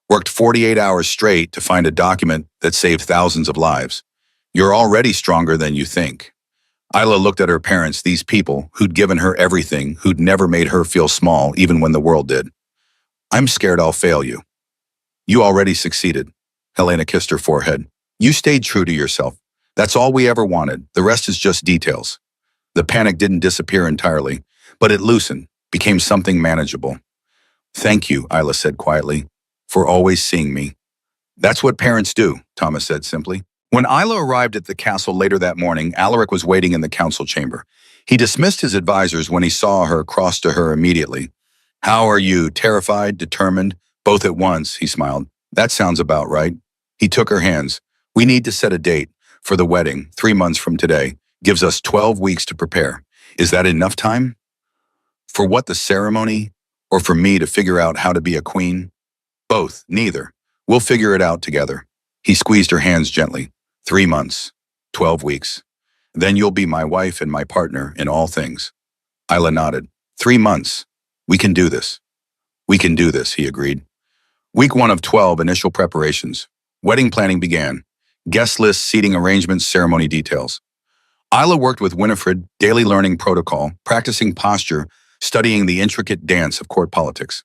worked 48 hours straight to find a document that saved thousands of lives. You're already stronger than you think. Isla looked at her parents, these people who'd given her everything, who'd never made her feel small even when the world did. I'm scared I'll fail you. You already succeeded. Helena kissed her forehead. You stayed true to yourself. That's all we ever wanted. The rest is just details. The panic didn't disappear entirely, but it loosened, became something manageable. Thank you, Isla said quietly, for always seeing me. That's what parents do, Thomas said simply. When Isla arrived at the castle later that morning, Alaric was waiting in the council chamber. He dismissed his advisors when he saw her, crossed to her immediately. How are you? Terrified, determined, both at once, he smiled. That sounds about right. He took her hands. We need to set a date for the wedding, 3 months from today. Gives us 12 weeks to prepare. Is that enough time? For what, the ceremony? Or for me to figure out how to be a queen? Both, neither. We'll figure it out together. He squeezed her hands gently. 3 months, 12 weeks. Then you'll be my wife and my partner in all things. Isla nodded. 3 months. We can do this. We can do this, he agreed. Week 1 of 12, initial preparations. Wedding planning began. Guest lists, seating arrangements, ceremony details. Isla worked with Winifred, daily learning protocol, practicing posture, studying the intricate dance of court politics.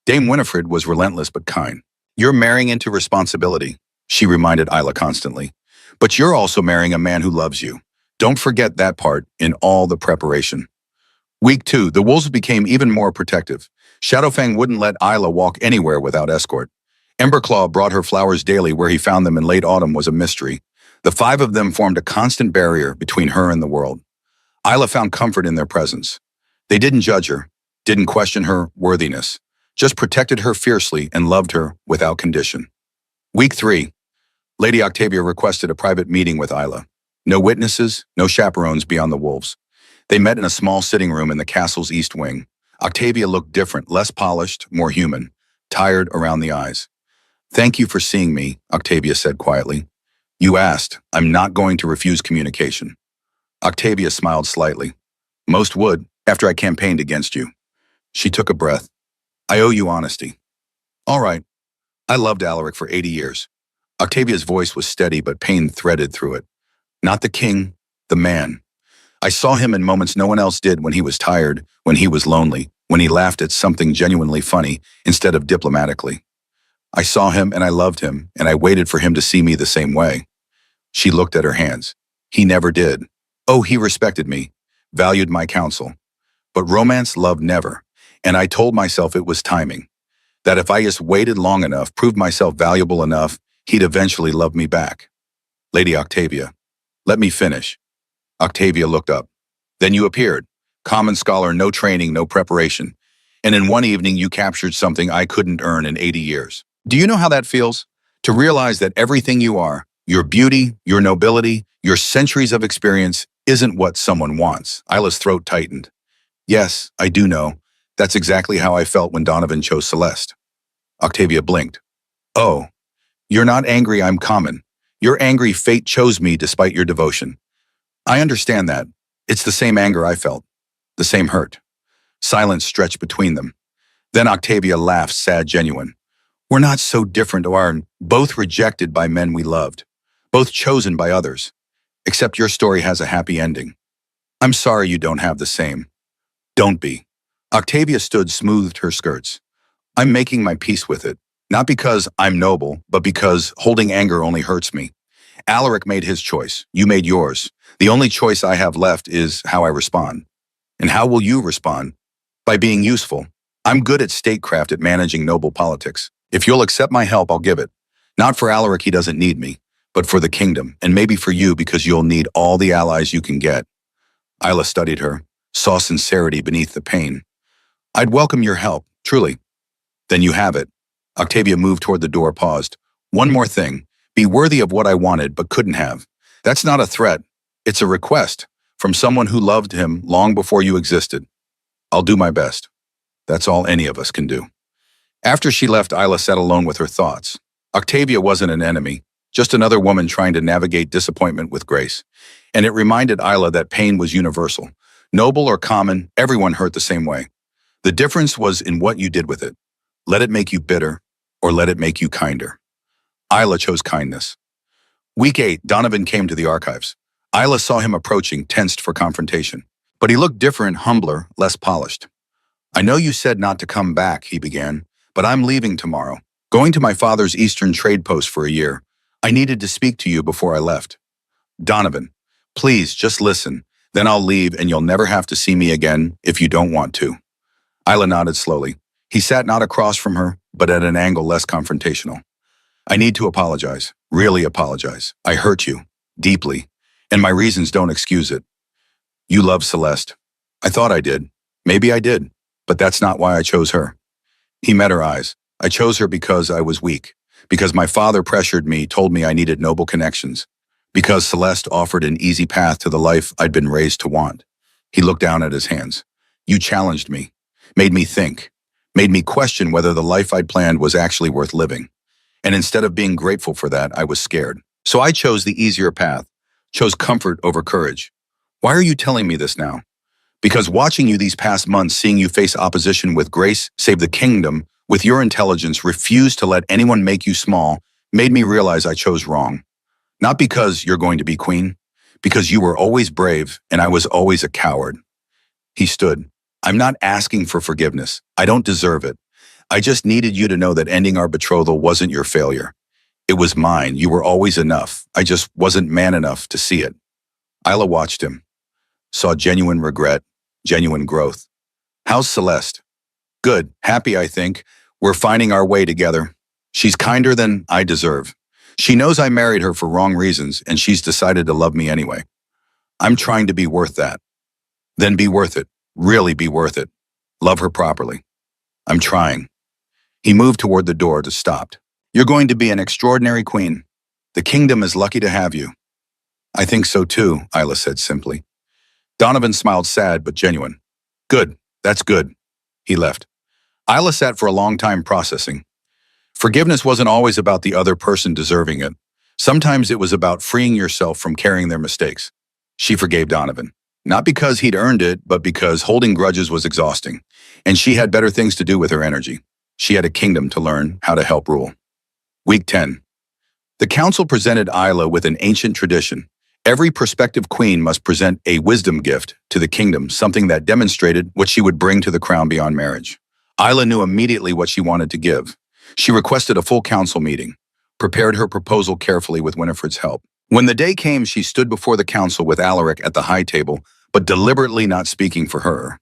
Dame Winifred was relentless but kind. You're marrying into responsibility, she reminded Isla constantly. But you're also marrying a man who loves you. Don't forget that part in all the preparation. Week 2, the wolves became even more protective. Shadowfang wouldn't let Isla walk anywhere without escort. Emberclaw brought her flowers daily. Where he found them in late autumn was a mystery. The 5 of them formed a constant barrier between her and the world. Isla found comfort in their presence. They didn't judge her, didn't question her worthiness, just protected her fiercely and loved her without condition. Week 3, Lady Octavia requested a private meeting with Isla. No witnesses, no chaperones beyond the wolves. They met in a small sitting room in the castle's east wing. Octavia looked different, less polished, more human, tired around the eyes. Thank you for seeing me, Octavia said quietly. You asked. I'm not going to refuse communication. Octavia smiled slightly. Most would, after I campaigned against you. She took a breath. I owe you honesty. All right. I loved Alaric for 80 years. Octavia's voice was steady, but pain threaded through it. Not the king, the man. I saw him in moments no one else did, when he was tired, when he was lonely, when he laughed at something genuinely funny instead of diplomatically. I saw him and I loved him, and I waited for him to see me the same way. She looked at her hands. He never did. Oh, he respected me, valued my counsel. But romance, love, never. And I told myself it was timing, that if I just waited long enough, proved myself valuable enough, he'd eventually love me back. Lady Octavia, let me finish. Octavia looked up. Then you appeared. Common scholar, no training, no preparation. And in one evening, you captured something I couldn't earn in 80 years. Do you know how that feels? To realize that everything you are, your beauty, your nobility, your centuries of experience, isn't what someone wants. Isla's throat tightened. Yes, I do know. That's exactly how I felt when Donovan chose Celeste. Octavia blinked. Oh, you're not angry I'm common. You're angry fate chose me despite your devotion. I understand that. It's the same anger I felt. The same hurt. Silence stretched between them. Then Octavia laughed, sad, genuine. We're not so different, Oaren. Both rejected by men we loved. Both chosen by others. Except your story has a happy ending. I'm sorry you don't have the same. Don't be. Octavia stood, smoothed her skirts. I'm making my peace with it. Not because I'm noble, but because holding anger only hurts me. Alaric made his choice. You made yours. The only choice I have left is how I respond. And how will you respond? By being useful. I'm good at statecraft, at managing noble politics. If you'll accept my help, I'll give it. Not for Alaric, he doesn't need me, but for the kingdom, and maybe for you because you'll need all the allies you can get. Isla studied her, saw sincerity beneath the pain. I'd welcome your help, truly. Then you have it. Octavia moved toward the door, paused. One more thing. Be worthy of what I wanted but couldn't have. That's not a threat. It's a request from someone who loved him long before you existed. I'll do my best. That's all any of us can do. After she left, Isla sat alone with her thoughts. Octavia wasn't an enemy, just another woman trying to navigate disappointment with grace. And it reminded Isla that pain was universal. Noble or common, everyone hurt the same way. The difference was in what you did with it. Let it make you bitter, or let it make you kinder. Isla chose kindness. Week 8, Donovan came to the archives. Isla saw him approaching, tensed for confrontation. But he looked different, humbler, less polished. I know you said not to come back, he began, but I'm leaving tomorrow. Going to my father's eastern trade post for a year. I needed to speak to you before I left. Donovan, please just listen. Then I'll leave and you'll never have to see me again if you don't want to. Isla nodded slowly. He sat not across from her, but at an angle less confrontational. I need to apologize, really apologize. I hurt you, deeply, and my reasons don't excuse it. You love Celeste. I thought I did. Maybe I did, but that's not why I chose her. He met her eyes. I chose her because I was weak, because my father pressured me, told me I needed noble connections, because Celeste offered an easy path to the life I'd been raised to want. He looked down at his hands. You challenged me, made me think, made me question whether the life I'd planned was actually worth living. And instead of being grateful for that, I was scared. So I chose the easier path, chose comfort over courage. Why are you telling me this now? Because watching you these past months, seeing you face opposition with grace, save the kingdom, with your intelligence, refuse to let anyone make you small, made me realize I chose wrong. Not because you're going to be queen, because you were always brave and I was always a coward. He stood. I'm not asking for forgiveness. I don't deserve it. I just needed you to know that ending our betrothal wasn't your failure. It was mine. You were always enough. I just wasn't man enough to see it. Isla watched him, saw genuine regret, genuine growth. How's Celeste? Good, happy, I think. We're finding our way together. She's kinder than I deserve. She knows I married her for wrong reasons, and she's decided to love me anyway. I'm trying to be worth that. Then be worth it. Really be worth it. Love her properly. I'm trying. He moved toward the door, stopped. You're going to be an extraordinary queen. The kingdom is lucky to have you. I think so too, Isla said simply. Donovan smiled, sad but genuine. Good, that's good. He left. Isla sat for a long time processing. Forgiveness wasn't always about the other person deserving it. Sometimes it was about freeing yourself from carrying their mistakes. She forgave Donovan. Not because he'd earned it, but because holding grudges was exhausting, and she had better things to do with her energy. She had a kingdom to learn how to help rule. Week 10. The council presented Isla with an ancient tradition. Every prospective queen must present a wisdom gift to the kingdom, something that demonstrated what she would bring to the crown beyond marriage. Isla knew immediately what she wanted to give. She requested a full council meeting, prepared her proposal carefully with Winifred's help. When the day came, she stood before the council with Alaric at the high table, but deliberately not speaking for her.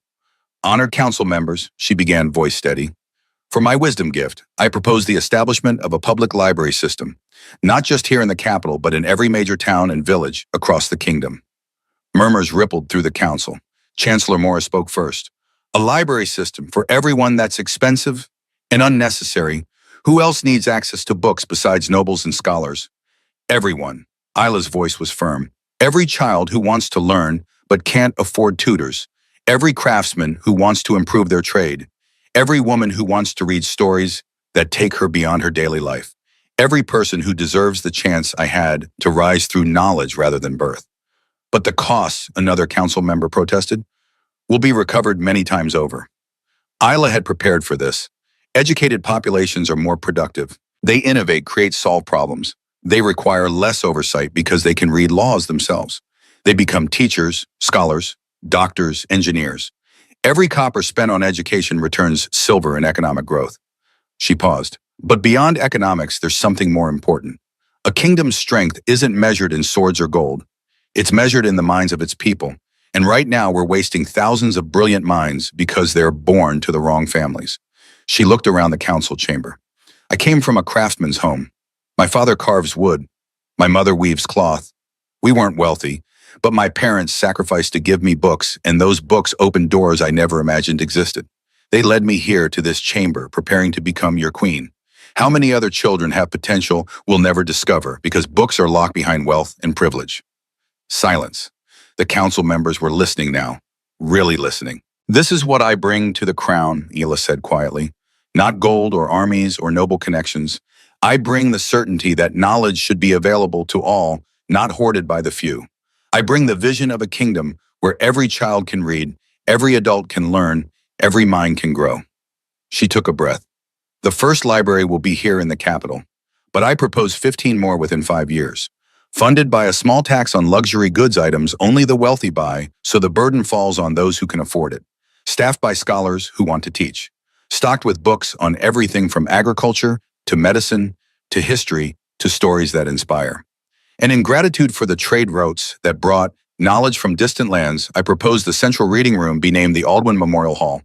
Honored council members, she began, voice steady. For my wisdom gift, I propose the establishment of a public library system, not just here in the capital, but in every major town and village across the kingdom. Murmurs rippled through the council. Chancellor Morris spoke first. A library system for everyone. That's expensive and unnecessary. Who else needs access to books besides nobles and scholars? Everyone. Isla's voice was firm. Every child who wants to learn but can't afford tutors. Every craftsman who wants to improve their trade. Every woman who wants to read stories that take her beyond her daily life. Every person who deserves the chance I had to rise through knowledge rather than birth. But the costs, another council member protested, will be recovered many times over. Isla had prepared for this. Educated populations are more productive. They innovate, create, solve problems. They require less oversight because they can read laws themselves. They become teachers, scholars, doctors, engineers. Every copper spent on education returns silver in economic growth. She paused. But beyond economics, there's something more important. A kingdom's strength isn't measured in swords or gold. It's measured in the minds of its people. And right now, we're wasting thousands of brilliant minds because they're born to the wrong families. She looked around the council chamber. I came from a craftsman's home. My father carves wood. My mother weaves cloth. We weren't wealthy, but my parents sacrificed to give me books, and those books opened doors I never imagined existed. They led me here to this chamber, preparing to become your queen. How many other children have potential we'll never discover because books are locked behind wealth and privilege? Silence. The council members were listening now, really listening. This is what I bring to the crown, Ela said quietly. Not gold or armies or noble connections. I bring the certainty that knowledge should be available to all, not hoarded by the few. I bring the vision of a kingdom where every child can read, every adult can learn, every mind can grow. She took a breath. The first library will be here in the capital, but I propose 15 more within 5 years. Funded by a small tax on luxury goods items only the wealthy buy, so the burden falls on those who can afford it. Staffed by scholars who want to teach. Stocked with books on everything from agriculture to medicine to history to stories that inspire. And in gratitude for the trade routes that brought knowledge from distant lands, I propose the central reading room be named the Aldwin Memorial Hall,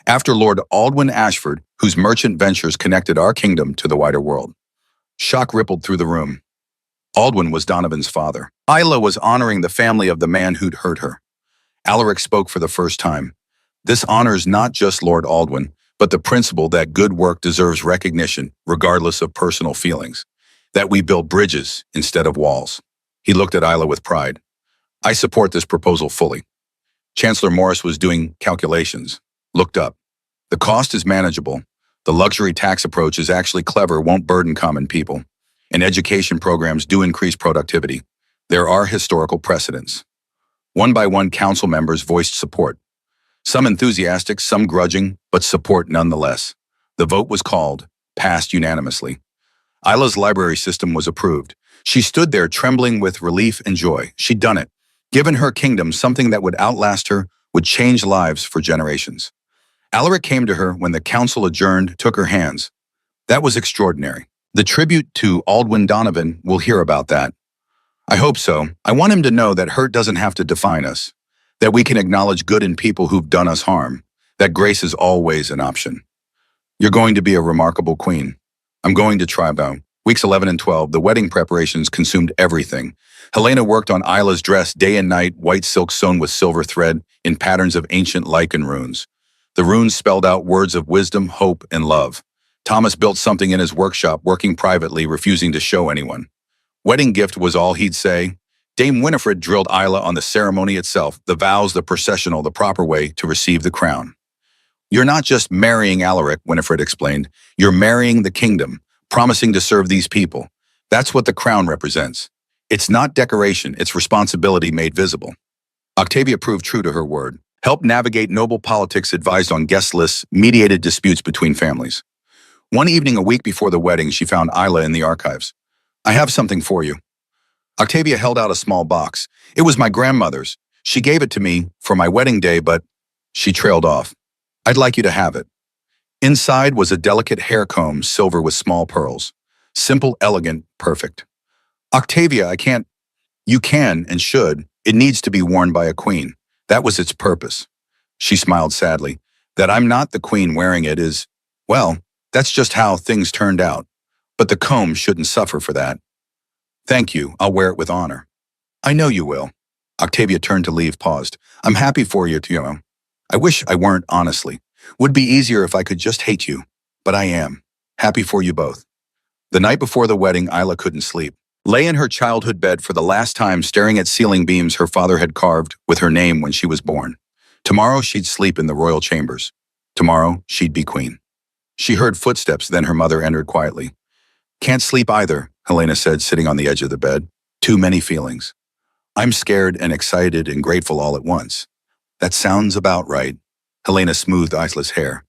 after Lord Aldwin Ashford, whose merchant ventures connected our kingdom to the wider world. Shock rippled through the room. Aldwin was Donovan's father. Isla was honoring the family of the man who'd hurt her. Alaric spoke for the first time. This honors not just Lord Aldwin, but the principle that good work deserves recognition, regardless of personal feelings. That we build bridges instead of walls. He looked at Isla with pride. I support this proposal fully. Chancellor Morris was doing calculations. Looked up. The cost is manageable. The luxury tax approach is actually clever, won't burden common people. And education programs do increase productivity. There are historical precedents. One by one, council members voiced support. Some enthusiastic, some grudging, but support nonetheless. The vote was called, passed unanimously. Isla's library system was approved. She stood there trembling with relief and joy. She'd done it. Given her kingdom something that would outlast her, would change lives for generations. Alaric came to her when the council adjourned, took her hands. That was extraordinary. The tribute to Aldwin Donovan will hear about that. I hope so. I want him to know that hurt doesn't have to define us, that we can acknowledge good in people who've done us harm, that grace is always an option. You're going to be a remarkable queen. I'm going to try about. Weeks 11 and 12, the wedding preparations consumed everything. Helena worked on Isla's dress day and night, white silk sewn with silver thread in patterns of ancient lichen runes. The runes spelled out words of wisdom, hope, and love. Thomas built something in his workshop, working privately, refusing to show anyone. Wedding gift was all he'd say. Dame Winifred drilled Isla on the ceremony itself, the vows, the processional, the proper way to receive the crown. You're not just marrying Alaric, Winifred explained. You're marrying the kingdom, promising to serve these people. That's what the crown represents. It's not decoration, it's responsibility made visible. Octavia proved true to her word. Helped navigate noble politics, advised on guest lists, mediated disputes between families. One evening a week before the wedding, she found Isla in the archives. I have something for you. Octavia held out a small box. It was my grandmother's. She gave it to me for my wedding day, but she trailed off. I'd like you to have it. Inside was a delicate hair comb, silver with small pearls. Simple, elegant, perfect. Octavia, I can't. You can and should. It needs to be worn by a queen. That was its purpose. She smiled sadly. That I'm not the queen wearing it is, well, that's just how things turned out. But the comb shouldn't suffer for that. Thank you, I'll wear it with honor. I know you will. Octavia turned to leave, paused. I'm happy for you, Tio. I wish I weren't, honestly. Would be easier if I could just hate you. But I am. Happy for you both. The night before the wedding, Isla couldn't sleep. Lay in her childhood bed for the last time staring at ceiling beams her father had carved with her name when she was born. Tomorrow she'd sleep in the royal chambers. Tomorrow she'd be queen. She heard footsteps, then her mother entered quietly. Can't sleep either, Helena said, sitting on the edge of the bed. Too many feelings. I'm scared and excited and grateful all at once. That sounds about right. Helena smoothed Isla's hair.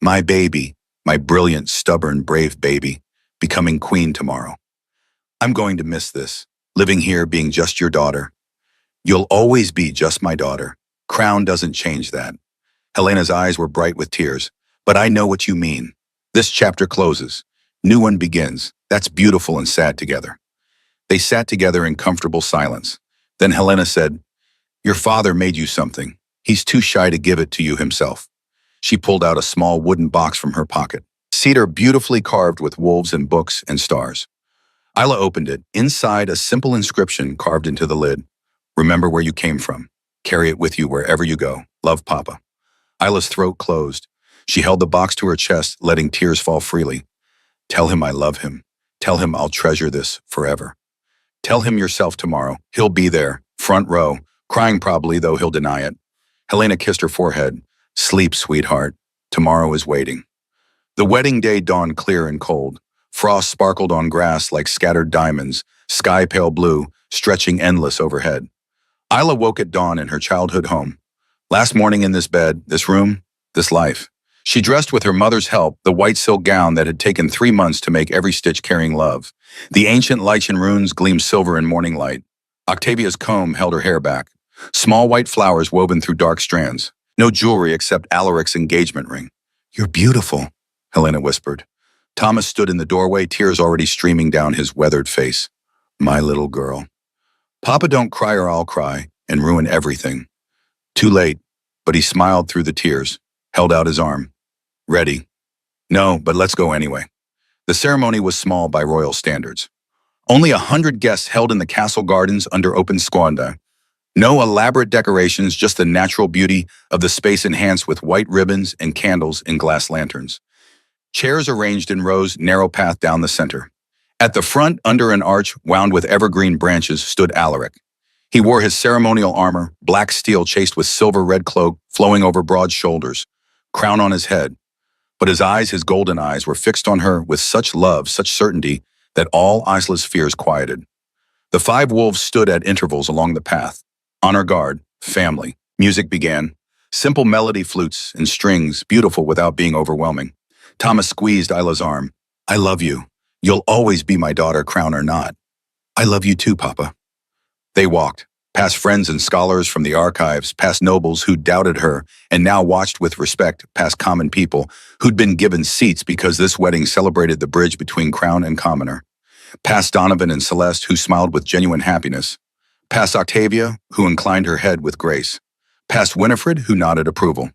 My baby, my brilliant, stubborn, brave baby, becoming queen tomorrow. I'm going to miss this, living here being just your daughter. You'll always be just my daughter. Crown doesn't change that. Helena's eyes were bright with tears. But I know what you mean. This chapter closes. New one begins. That's beautiful and sad together. They sat together in comfortable silence. Then Helena said, Your father made you something. He's too shy to give it to you himself. She pulled out a small wooden box from her pocket. Cedar beautifully carved with wolves and books and stars. Isla opened it. Inside, a simple inscription carved into the lid. Remember where you came from. Carry it with you wherever you go. Love, Papa. Isla's throat closed. She held the box to her chest, letting tears fall freely. Tell him I love him. Tell him I'll treasure this forever. Tell him yourself tomorrow. He'll be there, front row, crying probably, though he'll deny it. Helena kissed her forehead. Sleep, sweetheart. Tomorrow is waiting. The wedding day dawned clear and cold. Frost sparkled on grass like scattered diamonds, sky pale blue, stretching endless overhead. Isla woke at dawn in her childhood home. Last morning in this bed, this room, this life. She dressed with her mother's help, the white silk gown that had taken 3 months to make every stitch carrying love. The ancient lichen runes gleamed silver in morning light. Octavia's comb held her hair back. Small white flowers woven through dark strands. No jewelry except Alaric's engagement ring. You're beautiful, Helena whispered. Thomas stood in the doorway, tears already streaming down his weathered face. My little girl. Papa, don't cry or I'll cry and ruin everything. Too late, but he smiled through the tears, held out his arm. Ready? No, but let's go anyway. The ceremony was small by royal standards. Only 100 guests held in the castle gardens under open squanda. No elaborate decorations, just the natural beauty of the space enhanced with white ribbons and candles in glass lanterns. Chairs arranged in rows, narrow path down the center. At the front, under an arch wound with evergreen branches, stood Alaric. He wore his ceremonial armor, black steel chased with silver-red cloak flowing over broad shoulders, crown on his head. But his eyes, his golden eyes, were fixed on her with such love, such certainty, that all Isla's fears quieted. The 5 wolves stood at intervals along the path. Honor guard, family. Music began. Simple melody flutes and strings, beautiful without being overwhelming. Thomas squeezed Isla's arm. I love you. You'll always be my daughter, crown or not. I love you too, Papa. They walked, past friends and scholars from the archives, past nobles who doubted her and now watched with respect, past common people who'd been given seats because this wedding celebrated the bridge between crown and commoner, past Donovan and Celeste who smiled with genuine happiness, past Octavia who inclined her head with grace, past Winifred who nodded approval,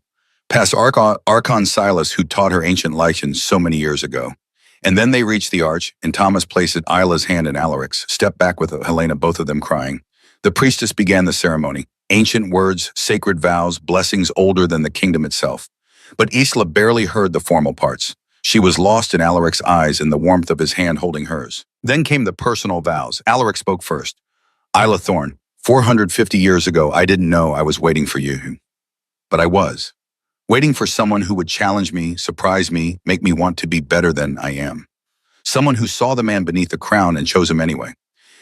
past Archon Silas who taught her ancient lichens so many years ago. And then they reached the arch, and Thomas placed Isla's hand in Alaric's, stepped back with Helena, both of them crying. The priestess began the ceremony. Ancient words, sacred vows, blessings older than the kingdom itself. But Isla barely heard the formal parts. She was lost in Alaric's eyes and the warmth of his hand holding hers. Then came the personal vows. Alaric spoke first. Isla Thorne, 450 years ago, I didn't know I was waiting for you. But I was. Waiting for someone who would challenge me, surprise me, make me want to be better than I am. Someone who saw the man beneath the crown and chose him anyway.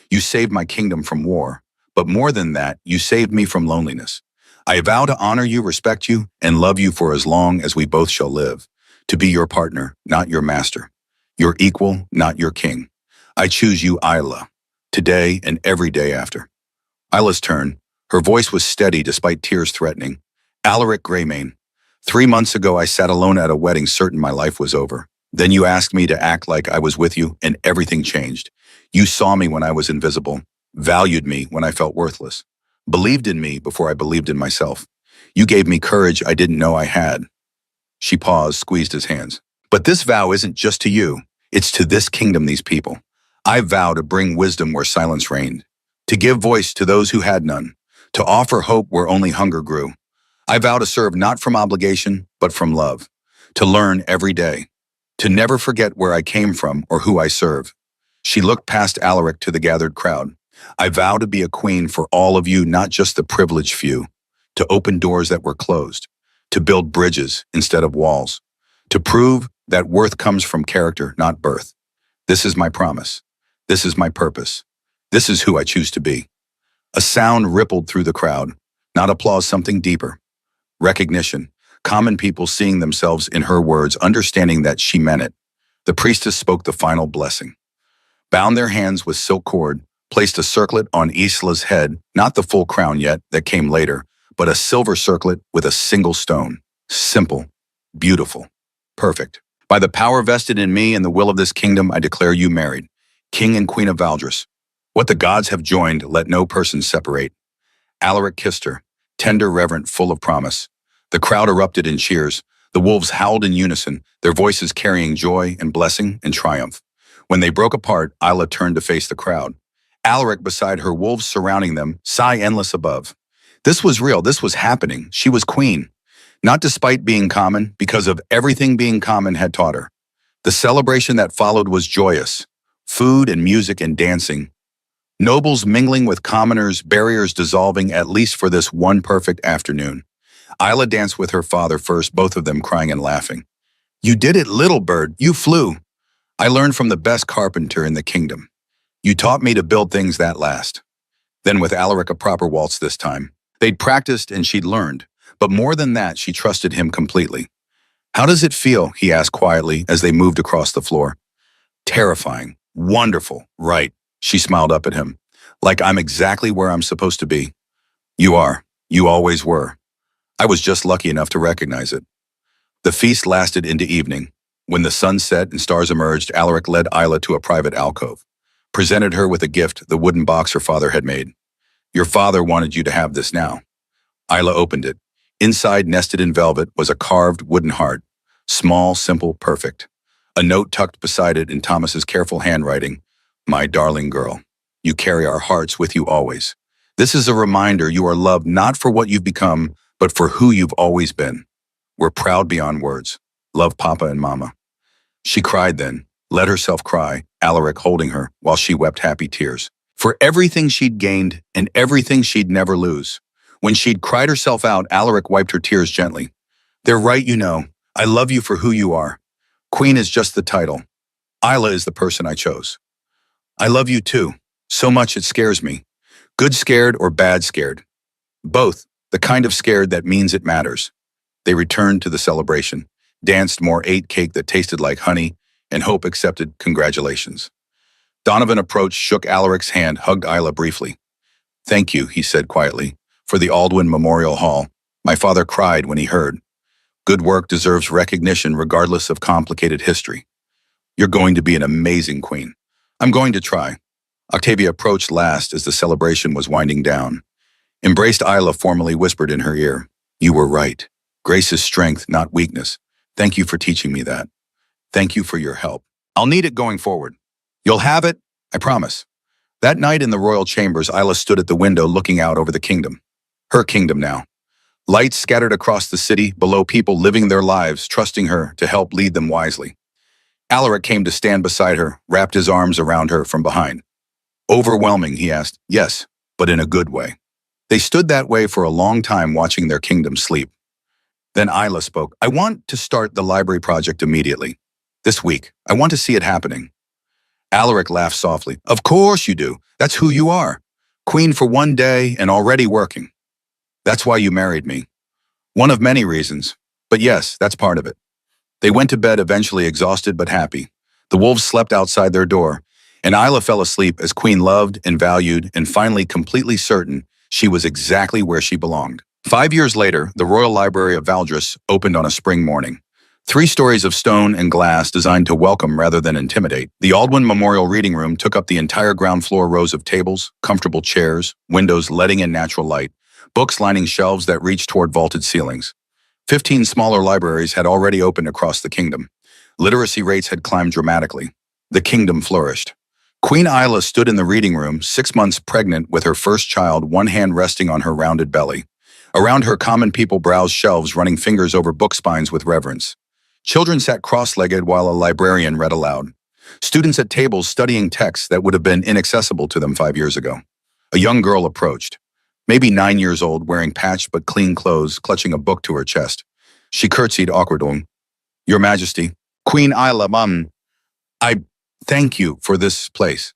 You saved my kingdom from war. But more than that, you saved me from loneliness. I vow to honor you, respect you, and love you for as long as we both shall live. To be your partner, not your master. Your equal, not your king. I choose you, Isla, today and every day after. Isla's turn. Her voice was steady despite tears threatening. Alaric Greymane, 3 months ago I sat alone at a wedding certain my life was over. Then you asked me to act like I was with you and everything changed. You saw me when I was invisible. Valued me when I felt worthless, believed in me before I believed in myself. You gave me courage I didn't know I had. She paused, squeezed his hands. But this vow isn't just to you. It's to this kingdom, these people. I vow to bring wisdom where silence reigned, to give voice to those who had none, to offer hope where only hunger grew. I vow to serve not from obligation, but from love, to learn every day, to never forget where I came from or who I serve. She looked past Alaric to the gathered crowd. I vow to be a queen for all of you, not just the privileged few, to open doors that were closed, to build bridges instead of walls, to prove that worth comes from character, not birth. This is my promise. This is my purpose. This is who I choose to be. A sound rippled through the crowd, not applause, something deeper. Recognition, common people seeing themselves in her words, understanding that she meant it. The priestess spoke the final blessing. Bound their hands with silk cord, placed a circlet on Isla's head, not the full crown yet that came later, but a silver circlet with a single stone. Simple, beautiful, perfect. By the power vested in me and the will of this kingdom, I declare you married, King and Queen of Valdres. What the gods have joined, let no person separate. Alaric kissed her, tender, reverent, full of promise. The crowd erupted in cheers. The wolves howled in unison, their voices carrying joy and blessing and triumph. When they broke apart, Isla turned to face the crowd. Alaric beside her, wolves surrounding them, sigh endless above. This was real, this was happening. She was queen. Not despite being common, because of everything being common had taught her. The celebration that followed was joyous. Food and music and dancing. Nobles mingling with commoners, barriers dissolving, at least for this one perfect afternoon. Isla danced with her father first, both of them crying and laughing. You did it, little bird, you flew. I learned from the best carpenter in the kingdom. You taught me to build things that last. Then with Alaric, a proper waltz this time. They'd practiced and she'd learned, but more than that, she trusted him completely. How does it feel? He asked quietly as they moved across the floor. Terrifying, wonderful, right? She smiled up at him. Like I'm exactly where I'm supposed to be. You are. You always were. I was just lucky enough to recognize it. The feast lasted into evening. When the sun set and stars emerged, Alaric led Isla to a private alcove, presented her with a gift, the wooden box her father had made. Your father wanted you to have this now. Isla opened it. Inside, nested in velvet, was a carved wooden heart. Small, simple, perfect. A note tucked beside it in Thomas's careful handwriting. My darling girl, you carry our hearts with you always. This is a reminder you are loved not for what you've become, but for who you've always been. We're proud beyond words. Love Papa and Mama. She cried then, let herself cry, Alaric holding her while she wept happy tears. For everything she'd gained and everything she'd never lose. When she'd cried herself out, Alaric wiped her tears gently. They're right, you know. I love you for who you are. Queen is just the title. Isla is the person I chose. I love you too. So much it scares me. Good scared or bad scared. Both, the kind of scared that means it matters. They returned to the celebration, danced more, ate cake that tasted like honey, and Hope accepted congratulations. Donovan approached, shook Alaric's hand, hugged Isla briefly. Thank you, he said quietly, for the Aldwin Memorial Hall. My father cried when he heard. Good work deserves recognition regardless of complicated history. You're going to be an amazing queen. I'm going to try. Octavia approached last as the celebration was winding down. Embraced Isla, formally whispered in her ear. You were right. Grace is strength, not weakness. Thank you for teaching me that. Thank you for your help. I'll need it going forward. You'll have it, I promise. That night in the royal chambers, Isla stood at the window looking out over the kingdom. Her kingdom now. Lights scattered across the city, below people living their lives, trusting her to help lead them wisely. Alaric came to stand beside her, wrapped his arms around her from behind. Overwhelming, he asked. Yes, but in a good way. They stood that way for a long time, watching their kingdom sleep. Then Isla spoke. I want to start the library project immediately. This week. I want to see it happening. Alaric laughed softly. Of course you do. That's who you are. Queen for one day and already working. That's why you married me. One of many reasons. But yes, that's part of it. They went to bed eventually exhausted but happy. The wolves slept outside their door, and Isla fell asleep as Queen loved and valued and finally completely certain she was exactly where she belonged. 5 years later, the Royal Library of Valdres opened on a spring morning. 3 stories of stone and glass designed to welcome rather than intimidate. The Aldwin Memorial Reading Room took up the entire ground floor, rows of tables, comfortable chairs, windows letting in natural light, books lining shelves that reached toward vaulted ceilings. 15 smaller libraries had already opened across the kingdom. Literacy rates had climbed dramatically. The kingdom flourished. Queen Isla stood in the reading room, 6 months pregnant with her first child, one hand resting on her rounded belly. Around her, common people browsed shelves, running fingers over book spines with reverence. Children sat cross-legged while a librarian read aloud. Students at tables studying texts that would have been inaccessible to them 5 years ago. A young girl approached, maybe 9 years old, wearing patched but clean clothes, clutching a book to her chest. She curtsied awkwardly. "Your Majesty." "Queen Isla, I thank you for this place."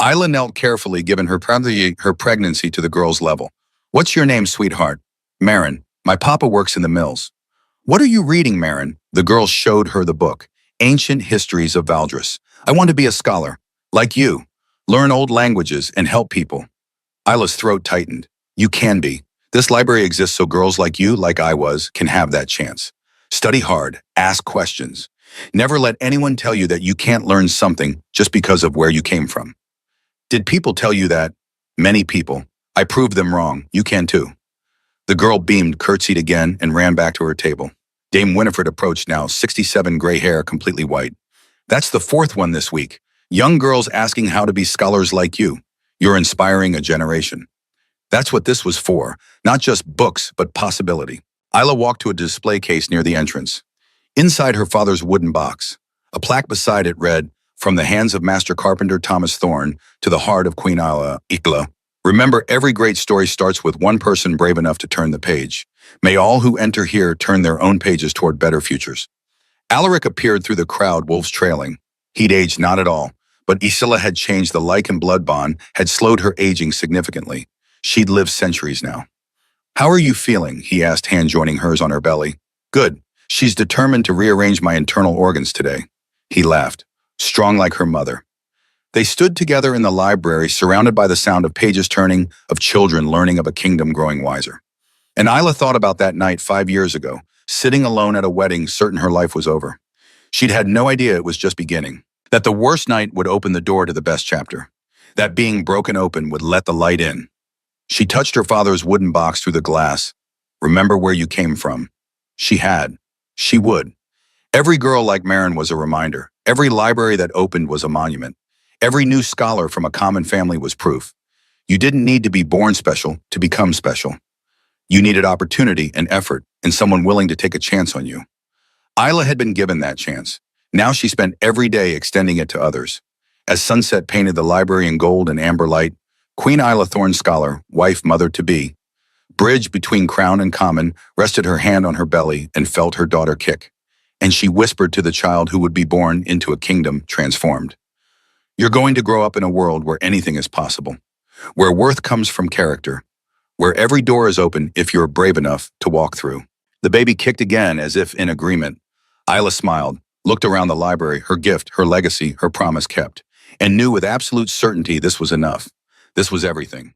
Isla knelt carefully, given her pregnancy to the girl's level. "What's your name, sweetheart?" "Marin. My papa works in the mills." "What are you reading, Marin?" The girl showed her the book, Ancient Histories of Valdres. "I want to be a scholar, like you. Learn old languages and help people." Isla's throat tightened. "You can be. This library exists so girls like you, like I was, can have that chance. Study hard, ask questions. Never let anyone tell you that you can't learn something just because of where you came from." "Did people tell you that?" "Many people. I proved them wrong. You can too." The girl beamed, curtsied again, and ran back to her table. Dame Winifred approached now, 67, gray hair, completely white. "That's the fourth one this week. Young girls asking how to be scholars like you. You're inspiring a generation." That's what this was for, not just books, but possibility. Isla walked to a display case near the entrance. Inside her father's wooden box, a plaque beside it read, "From the hands of Master Carpenter Thomas Thorne to the heart of Queen Isla. Remember, every great story starts with one person brave enough to turn the page. May all who enter here turn their own pages toward better futures." Alaric appeared through the crowd, wolves trailing. He'd aged not at all, but Isilla had changed. The Lycan blood bond had slowed her aging significantly. She'd lived centuries now. "How are you feeling?" he asked, hand joining hers on her belly. "Good. She's determined to rearrange my internal organs today." He laughed, strong like her mother. They stood together in the library, surrounded by the sound of pages turning, of children learning, of a kingdom growing wiser. And Isla thought about that night 5 years ago, sitting alone at a wedding, certain her life was over. She'd had no idea it was just beginning, that the worst night would open the door to the best chapter, that being broken open would let the light in. She touched her father's wooden box through the glass. "Remember where you came from." She had. She would. Every girl like Marin was a reminder. Every library that opened was a monument. Every new scholar from a common family was proof. You didn't need to be born special to become special. You needed opportunity and effort and someone willing to take a chance on you. Isla had been given that chance. Now she spent every day extending it to others. As sunset painted the library in gold and amber light, Queen Isla Thorne, scholar, wife, mother-to-be, bridge between crown and common, rested her hand on her belly and felt her daughter kick. And she whispered to the child who would be born into a kingdom transformed. "You're going to grow up in a world where anything is possible, where worth comes from character, where every door is open if you're brave enough to walk through." The baby kicked again, as if in agreement. Isla smiled, looked around the library, her gift, her legacy, her promise kept, and knew with absolute certainty this was enough. This was everything.